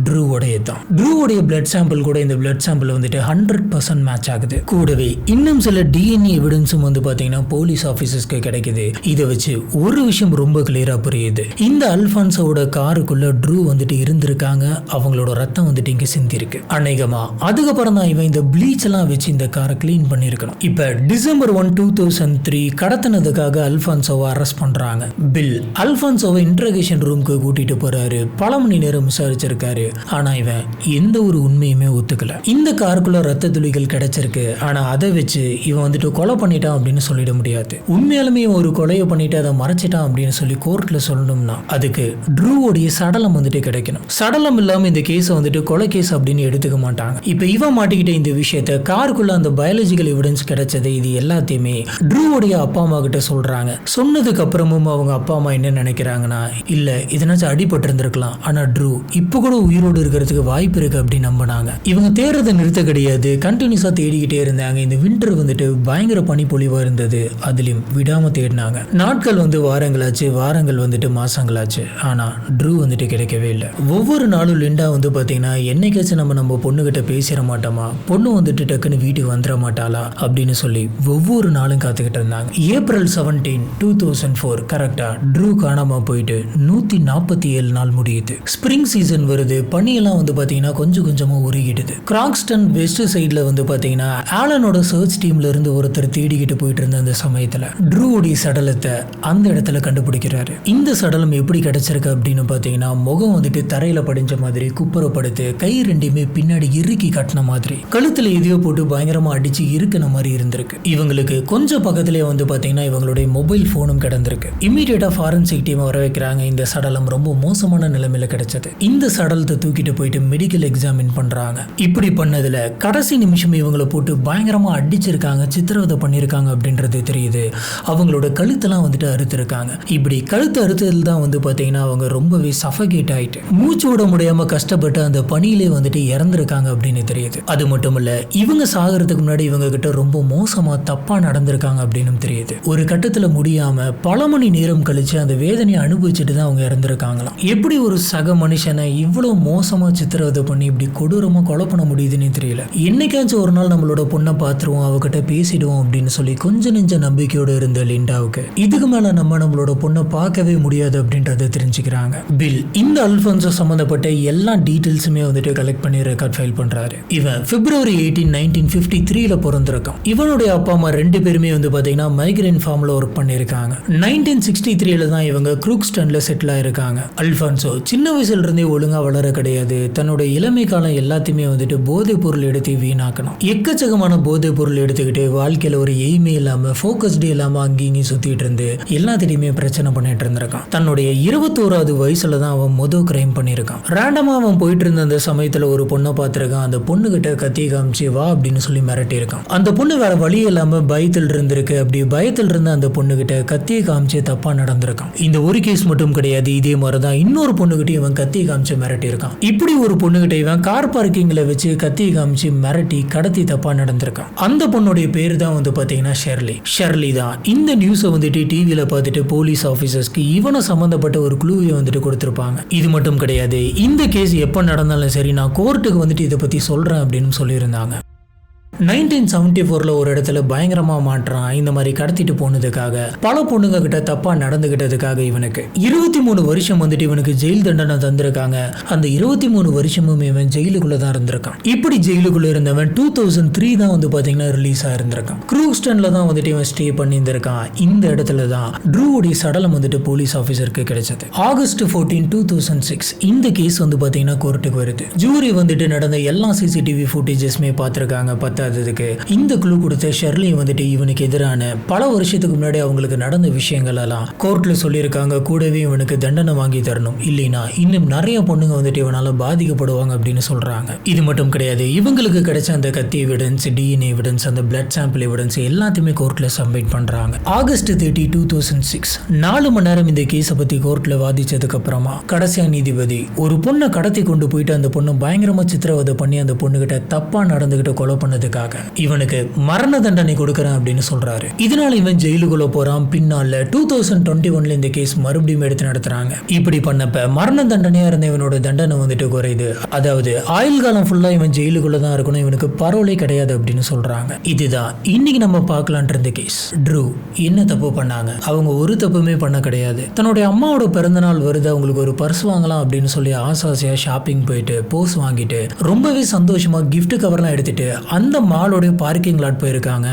ட்ரூவோடைய தான். ட்ரூவோடைய பிளட் சாம்பிள் கூட இந்த பிளட் சாம்பிள் வந்துட்டு 100% மேட்ச் ஆகுது. கூடவே இன்னும் சில டிஎன்ஏ எவிடன்ஸும் வந்து பாத்தீங்கன்னா போலீஸ் ஆஃபீஸர்ஸ்க்கு கிடைக்குது. இதை வச்சு ஒரு விஷயம் ரொம்ப கிளியரா புரியுது. இந்த அல்ஃபான்சோட காருக்குள்ள ட்ரூ வந்துட்டு இருந்திருக்காங்க, அவங்களோட ரத்தம் வந்துட்டு இங்க சிந்திருக்கு. அநேகமா அதுக்கப்புறம் தான் இவன் இந்த ப்ளீச் எல்லாம் வச்சு இந்த காரை கிளீன் பண்ணிருக்கணும். இப்ப டிசம்பர் 1, 2003 கடத்தினதுக்காக அல்ஃபான்சோவை அரெஸ்ட் பண்றாங்க. பில் அல்ஃபான்சோவை இன்ட்ரோகேஷன் ரூமுக்கு கூட்டிட்டு போறாரு. பல மணி நேரம் விசாரிச்சிருக்காரு. ஆனா இவன் எந்த ஒரு உண்மையுமே ஒத்துக்கல. இந்த காருக்குள்ள ரத்த துளிகள் கிடைச்சிருக்கு, ஆனா அதை வச்சு இவன் வந்துட்டு கொலை பண்ணிட்டான் அப்படின்னு சொல்லிட முடியாது. உண்மையாலுமே ஒரு கொலையை பண்ணிட்டு அதை மறைச்சிட்டான் அப்படின்னு சொல்லி கோர்ட்ல சொல்லணும்னா அதுக்கு ட்ரூவோடைய சடலம் வந்துட்டு கிடைக்கணும். சடலம் இல்லாம இந்த கேஸை வந்துட்டு கொலை கேஸ் அப்படின்னு எடுத்துக்க மாட்டாங்க. இப்ப இவன் மாட்டிக்கிட்ட இந்த விஷயத்த காருக்குள்ள அந்த பயாலஜிக்கல் எவிடன்ஸ் கிடைச்சது, இது எல்லாத்தையுமே ட்ரூவோடைய அப்பா அம்மா கிட்ட சொல்றாங்க. சொன்னதுக்கு அப்புறமும் அவங்க அப்பா அம்மா என்ன நினைக்கிறாங்கன்னா, இல்ல இதனாச்சும் அடிபட்டு இருந்திருக்கலாம், ஆனா ட்ரூ இப்ப கூட உயிரோடு இருக்கிறதுக்கு வாய்ப்பு இருக்கு அப்படின்னு நம்பினாங்க. இவங்க தேடுறதை நிறுத்த கிடையாது, கண்டினியூஸா தேடிக்கிட்டே இருந்தாங்க. இந்த வின்டர் வந்துட்டு பயங்கர பனிப்பொழிவா இருந்தது, அதுலயும் விடாம தேடினாங்க. நாட்கள் வந்து வாரங்களாச்சு, வாரங்கள் வந்துட்டு மாசங்களாச்சு, ஆனா ட்ரூ வந்துட்டு கிடைக்கவே இல்லை. ஒவ்வொரு நாளும் லிண்டா வந்து பாத்தீங்கன்னா, என்னைக்காச்சும் நம்ம பொண்ணுகிட்ட பேசிட மாட்டோமா, பொண்ணு வந்துட்டு டக்குன்னு வீட்டுக்கு வந்துட மாட்டாளா அப்படின்னு சொல்லி ஒவ்வொரு நாளும் காத்துக்கிட்டு இருந்தாங்க. ஏப்ரல் 17, 2004 கரெக்டா ட்ரூ காணாம போயிட்டு 147 நாள் முடியுது. ஸ்பிரிங் சீசன் வருது. பனியெல்லாம் வந்து பாத்தீங்கன்னா கொஞ்சம் கொஞ்சமா உருகிடுது. கிராக்ஸ்டன் வெஸ்ட் சைட்ல வந்து பாத்தீங்கன்னா ஆலனோட சர்ச் டீம்ல இருந்து ஒருத்தர் தேடிக்கிட்டு போயிட்டு இருந்த அந்த சமயத்துல ட்ரூவோடைய சடலத்தை அந்த இடத்துல கண்டுபிடிக்கிறாரு. இந்த சடலம் எப்படி கிடைச்சிருக்கு அப்படின்னு பாத்தீங்கன்னா, முகம் வந்துட்டு தரையில படிஞ்ச மாதிரி குப்புறப்படுத்து, கை ரெண்டையுமே பின்னாடி இறுக்கி கட்டின மாதிரி, கழுத்துல எதையோ போட்டு பயங்கரமா அடிச்சு இருக்குன மாதிரி இருந்திருக்கு. இவங்களுக்கு கொஞ்சம் பக்கத்திலேயே வந்து பாத்தீங்கன்னா இவங்களுடைய மொபைல் போனும் கிடந்திருக்கு. இமீடியட்டா ஃபாரன்சிக் டீம் வர வைக்கிறாங்க. இந்த சடலம் ரொம்ப மோசமான நிலைமையில கிடைச்சது. இந்த சடலத்தை தூக்கிட்டு போயிட்டு மெடிக்கல் எக்ஸாமின் பண்றாங்க. இப்படி பண்ணதுல கடைசி நிமிஷம் இவங்களை போட்டு பயங்கரமா அடிச்சிருக்காங்க, சித்திரவதை பண்ணிருக்காங்க அப்படின்றது தெரியுது. அவங்களோட கழுத்தெல்லாம் வந்துட்டு அறுத்திருக்காங்க. இப்படி கழுத்து அறுத்ததில் தான் வந்து பாத்தீங்கன்னா அவங்க ரொம்பவே சஃபகேட் ஆயிட்டு மூச்சு விட முடியாம கஷ்டப்பட்டு அந்த பணியிலே வந்துட்டு இறந்திருக்காங்க அப்படின்னு தெரியுது. அது மட்டும் இல்ல, இவங்க சாகிறதுக்கு முன்னாடி இவங்க கிட்ட ரொம்ப மோசமா தப்பா நடந்திருக்காங்க அப்படின்னு தெரியுது. ஒரு கட்டத்துல முடியாம பல மணி நேரம் கழிச்சு அந்த வேதனையை அனுபவிச்சுட்டு தான் அவங்க இறந்திருக்காங்களாம். எப்படி ஒரு சக மனுஷனை இவ்வளவு மோசமா சித்திரவதை பண்ணி இப்படி கொடூரமா கொலை பண்ண முடியுதுன்னு தெரியல. என்னைக்காச்சும் ஒரு நாள் நம்மளோட பொண்ணை பார்த்துருவோம், அவகிட்ட பேசிடுவோம் அப்படின்னு சொல்லி கொஞ்சம் நெஞ்ச நம்பிக்கையோட இருந்த லிண்டாவுக்கு இதுக்கு மேல நம்மளோட பொண்ணை பார்க்கவே முடியாது அப்படின்றத தெரிஞ்சுக்கிறாங்க. பில் இந்த அல்ஃபான்சோ சம்பந்தப்பட்ட எல்லா டீடைல்ஸுமே வந்துட்டு கலெக்ட் பண்ணி ரெக்கார்ட் ஃபைல் பண்றாரு. இவன் February 18, 1953 பிறந்திருக்கான். இவனுடைய அப்பா அம்மா ரெண்டு பேருமே வந்து பாத்தீங்கன்னா மைக்ரேன் ஃபார்ம்ல ஒர்க் பண்ணிருக்காங்க. 1963 தான் இவங்க க்ரூக்ஸ்டன்ல செட்டில் ஆயிருக்காங்க. அல்ஃபான்சோ சின்ன வயசுல இருந்தே ஒழுங்கா வளர கிடையாது. தன்னுடைய இளமை காலம் எல்லாத்தையுமே வந்துட்டு போதைப் பொருள் எடுத்து வீணாக்கணும். எக்கச்சக்கமான போதைப் பொருள் எடுத்துக்கிட்டு வாழ்க்கையில ஒரு எய்மே இல்லாம ஃபோக்கஸ்டே இல்லாம அங்கேயும் சுத்திட்டு இருந்து எல்லாத்திட்டையுமே பிரச்சனை பண்ணிட்டு இருந்திருக்கான். தன்னுடைய 21வது வயசுல தான் அவன் மொதல் கிரைம் பண்ணியிருக்கான். ரேண்டமா அவன் போயிட்டு இருந்த அந்த சமயத்துல ஒரு பொண்ணை பார்த்திருக்கான். அந்த பொண்ணு கிட்ட கத்தி காமிச்சு வா அப்படின்னு சொல்லி மிரட்டி இருக்கான். அந்த பொண்ணு வேற வழி இல்லாம பயத்தில் இருந்திருக்கு. அப்படி பயத்தில் இருந்த அந்த பொண்ணு கிட்ட கத்தியை காமிச்சு தப்பா நடந்திருக்கான். இந்த ஒரு கேஸ் மட்டும் கிடையாது, இதே மாதிரிதான் இன்னொரு பொண்ணு கிட்ட இவன் கத்தியை காமிச்சு மிரட்டி செஞ்சிருக்கான். இப்படி ஒரு பொண்ணுகிட்ட இவன் கார் பார்க்கிங்ல வச்சு கத்தி காமிச்சு மிரட்டி கடத்தி தப்பா நடந்திருக்கான். அந்த பொண்ணுடைய பேரு தான் வந்து பாத்தீங்கன்னா ஷெர்லி தான் இந்த நியூஸை வந்துட்டு டிவியில பார்த்துட்டு போலீஸ் ஆபீசர்ஸ்க்கு இவனை சம்பந்தப்பட்ட ஒரு க்ளூவை வந்துட்டு கொடுத்திருப்பாங்க. இது மட்டும் கிடையாது, இந்த கேஸ் எப்ப நடந்தாலும் சரி நான் கோர்ட்டுக்கு வந்துட்டு இதை பத்தி சொல்றேன் அப்படின்னு சொல்லியிருந்தாங்க. 1974 ஒரு இடத்துல பயங்கரமா மாற்றான். இந்த மாதிரி கடத்திட்டு போனதுக்காக பல பொண்ணுங்க கிட்ட தப்பா நடந்துகிட்டதுக்காக இவனுக்கு 23 வருஷம் வந்துட்டு இவனுக்கு ஜெயில் தண்டனை தந்திருக்காங்க. அந்த 23 வருஷமும் இவன் ஜெயிலுக்குள்ள தான் இருந்திருக்கான். இப்படி ஜெயிலுக்குள்ள இருந்தவன் 2003 தான் வந்து பாத்தீங்கன்னா ரிலீஸ் ஆயிருந்திருக்கான். க்ரூஸ்டன்ல தான் வந்துட்டு இவன் ஸ்டே பண்ணியிருந்திருக்கான். இந்த இடத்துல தான் ட்ரூவுடைய சடலம் வந்துட்டு போலீஸ் ஆபீசருக்கு கிடைச்சது. ஆகஸ்ட் 14, 2006 இந்த கேஸ் வந்து பாத்தீங்கன்னா கோர்ட்டுக்கு வருது. ஜூரி வந்துட்டு நடந்த எல்லா சிசிடிவி ஃபுட்டேஜஸ்மே பார்த்திருக்காங்க. இந்த க்ளூ கொடுத்த ஷெர்லி வந்துட்டு இவனுக்கு எதிரான பல வருஷத்துக்கு முன்னாடி அவங்களுக்கு நடந்த விஷயங்கள் எல்லாம் கோர்ட்ல சொல்லியிருக்காங்க. கூடவே இவனுக்கு தண்டனை வாங்கி தரணும், இல்லைன்னா இன்னும் நிறைய பொண்ணுங்க வந்துட்டு இவனால பாதிக்கப்படுவாங்க அப்படின்னு சொல்றாங்க. இது மட்டும் கிடையாது, இவங்களுக்கு கிடைச்ச அந்த கத்தி எவிடன்ஸ், டிஎன்ஏ எவிடன்ஸ், அந்த பிளட் சாம்பிள் எவிடன்ஸ் எல்லாத்தையுமே கோர்ட்ல சப்மிட் பண்றாங்க. ஆகஸ்ட் 30, 2006 4 மணி நேரம் இந்த கேஸை பத்தி கோர்ட்ல வாதிச்சதுக்கு அப்புறமா கடைசியா நீதிபதி ஒரு பொண்ணை கடத்தி கொண்டு போயிட்டு அந்த பொண்ணு பயங்கரமா சித்திரவதை பண்ணி அந்த பொண்ணுகிட்ட தப்பா நடந்துகிட்டு கொலை பண்ணதுக்கு இவனுக்கு மரண தண்டனை கொடுக்கறேன் அப்படின்னு சொல்றாரு. இதனால இவன் ஜெயிலுக்குள்ள போறான். பின்னால 2021 இந்த கேஸ் மறுபடியும் எடுத்து நடத்துறாங்க. இப்படி பண்ணப்ப மரண தண்டனையா இருந்த இவனோட தண்டனை வந்துட்டு குறையுது. அதாவது ஆயுள் காலம் ஃபுல்லா இவன் ஜெயிலுக்குள்ள தான் இருக்கணும், இவனுக்கு பரோலே கிடையாது அப்படின்னு சொல்றாங்க. இதுதான் இன்னைக்கு நம்ம பார்க்கலான் இருந்த கேஸ். ட்ரூ என்ன தப்பு பண்ணாங்க? அவங்க ஒரு தப்புமே பண்ண கிடையாது. தன்னுடைய அம்மாவோட பிறந்த நாள் வருது, அவங்களுக்கு ஒரு பர்ஸ் வாங்கலாம் அப்படின்னு சொல்லி ஆசையா ஷாப்பிங் போயிட்டு போஸ் வாங்கிட்டு ரொம்பவே சந்தோஷமா கிஃப்ட் கவர்லாம் எடுத்துட்டு அந்த மாலோட பார்க்கிங் லாட் போயிருக்காங்க.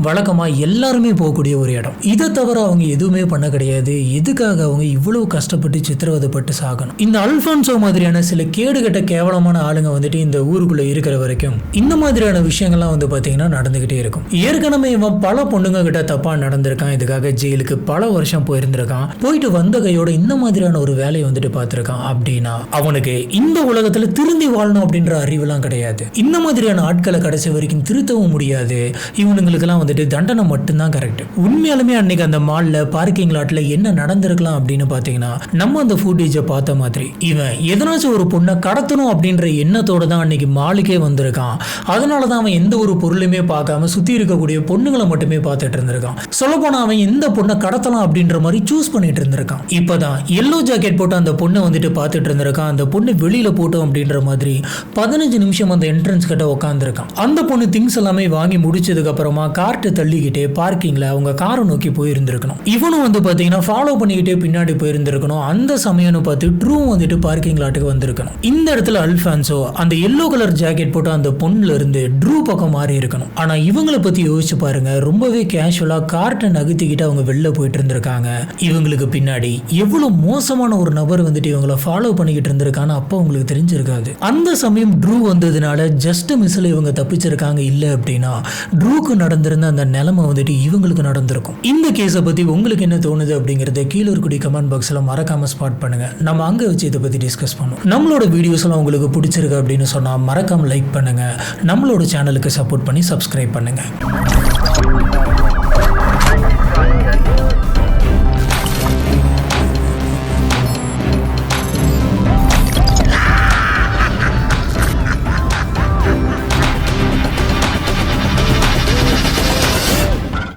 வழக்கமா எல்லாருமே போகக்கூடிய ஒரு இடம். இதை தவிர அவங்க எதுவுமே பண்ண கிடையாது. எதுக்காக அவங்க இவ்வளவு கஷ்டப்பட்டு சித்திரவதைப்பட்டு சாகணும்? இந்த அல்ஃபான்சோ மாதிரியான சில கேடுகட்ட கேவலமான ஆளுங்க வந்துட்டு இந்த ஊருக்குள்ள இருக்கிற வரைக்கும் இந்த மாதிரியான விஷயங்கள்லாம் வந்து பாத்தீங்கன்னா நடந்துகிட்டே இருக்கும். ஏற்கனவே இவன் பல பொண்ணுங்க கிட்ட தப்பா நடந்திருக்கான். இதுக்காக ஜெயிலுக்கு பல வருஷம் போயிருந்திருக்கான். போயிட்டு வந்த கையோட இந்த மாதிரியான ஒரு வேலையை வந்துட்டு பார்த்திருக்கான். அப்படின்னா அவனுக்கு இந்த உலகத்துல திருந்தி வாழணும் அப்படின்ற அறிவுலாம் கிடையாது. இந்த மாதிரியான ஆட்களை கடைசி வரைக்கும் திருத்தவும் முடியாது. இவனுங்களுக்கெல்லாம் வந்துட்டு தண்டனை மட்டும்தான் கரெக்ட். உண்மையாலுமே அன்னைக்கு அந்த மால்ல பார்க்கிங் லாட்ல என்ன நடந்திருக்கலாம் அப்படின்னு பாத்தீங்கன்னா நம்ம அந்த ஃபுட்டேஜை பார்த்த மாதிரி இவன் எதனாச்சும் ஒரு பொண்ணை கடத்தணும் அப்படின்ற எண்ணத்தோட தான் அன்னைக்கு மாலுக்கே வந்திருக்கான். அதனாலதான் அவன் எந்த ஒரு பொருளுமே பார்க்காம சுத்தி இருக்கக்கூடிய பொண்ணுங்களை மட்டுமே பார்த்துட்டு இருந்திருக்கான். சொல்ல போனா அவன் எந்த பொண்ணை கடத்தலாம் அப்படின்ற மாதிரி சூஸ் பண்ணிட்டு இருந்திருக்கான். இப்பதான் எல்லோ ஜாக்கெட் போட்டு அந்த பொண்ணை வந்துட்டு பார்த்துட்டு இருந்திருக்கான். அந்த பொண்ணு வெளியில போட்டோம் அப்படின்ற மாதிரி 15 நிமிஷம் அந்த என்ட்ரன்ஸ் கிட்ட உட்காந்துருக்கான். அந்த பொண்ணு திங்ஸ் எல்லாமே வாங்கி முடிச்சதுக்கு அப்புறமா கார்ட்டை தள்ளிக்கிட்டே பார்க்கிங்ல அவங்க காரை நோக்கி போயிருந்திருக்கணும். இவனும் வந்து பாத்தீங்கன்னா ஃபாலோ பண்ணிக்கிட்டே பின்னாடி போயிருந்திருக்கணும். அந்த சமயம்னு பார்த்து ட்ரூ வந்துட்டு பார்க்கிங் லாட்டுக்கு வந்திருக்கணும். இந்த இடத்துல அல்ஃபான்சோ அந்த எல்லோ கலர் ஜாக்கெட் போட்டு அந்த பொண்ணுல இருந்து ட்ரூ பக்கம் மாறி இருக்கணும். ஆனா இவங்களை பத்தி யோசிச்சு பாருங்க, ரொம்பவே கேஷுவலா கார்ட்டை நகர்த்திக்கிட்டு அவங்க வெளில போயிட்டு இருந்திருக்காங்க. இவங்களுக்கு பின்னாடி எவ்வளவு மோசமான ஒரு நபர் வந்துட்டு இவங்களை ஃபாலோ பண்ணிக்கிட்டு இருந்திருக்கான்னு அப்போ உங்களுக்கு தெரிஞ்சிருக்காது. அந்த சமயம் ட்ரூ வந்ததுனால ஜஸ்ட் மிஸ்ல இவங்க தப்பிச்சிருக்காங்க. இல்ல அப்படின்னா ட்ரூக்கு நடந்திருந்த அந்த நிலைமை வந்துட்டு இவங்களுக்கு நடந்திருக்கும். இந்த கேஸை பத்தி உங்களுக்கு என்ன தோணுது அப்படிங்கறத கீழே இருக்கக்கூடிய கமெண்ட் பாக்ஸ்ல மறக்காம ஸ்பாட் பண்ணுங்க. நம்ம அங்க வச்சு இதை பத்தி டிஸ்கஸ் பண்ணுவோம். நம்மளோட வீடியோஸ் எல்லாம் உங்களுக்கு பிடிச்சிருக்கு அப்படின்னு சொன்னா மறக்காம லைக் பண்ணுங்க. நம்மளோட சேனலுக்கு சப்போர்ட் பண்ணி சப்ஸ்கிரைப் பண்ணுங்க.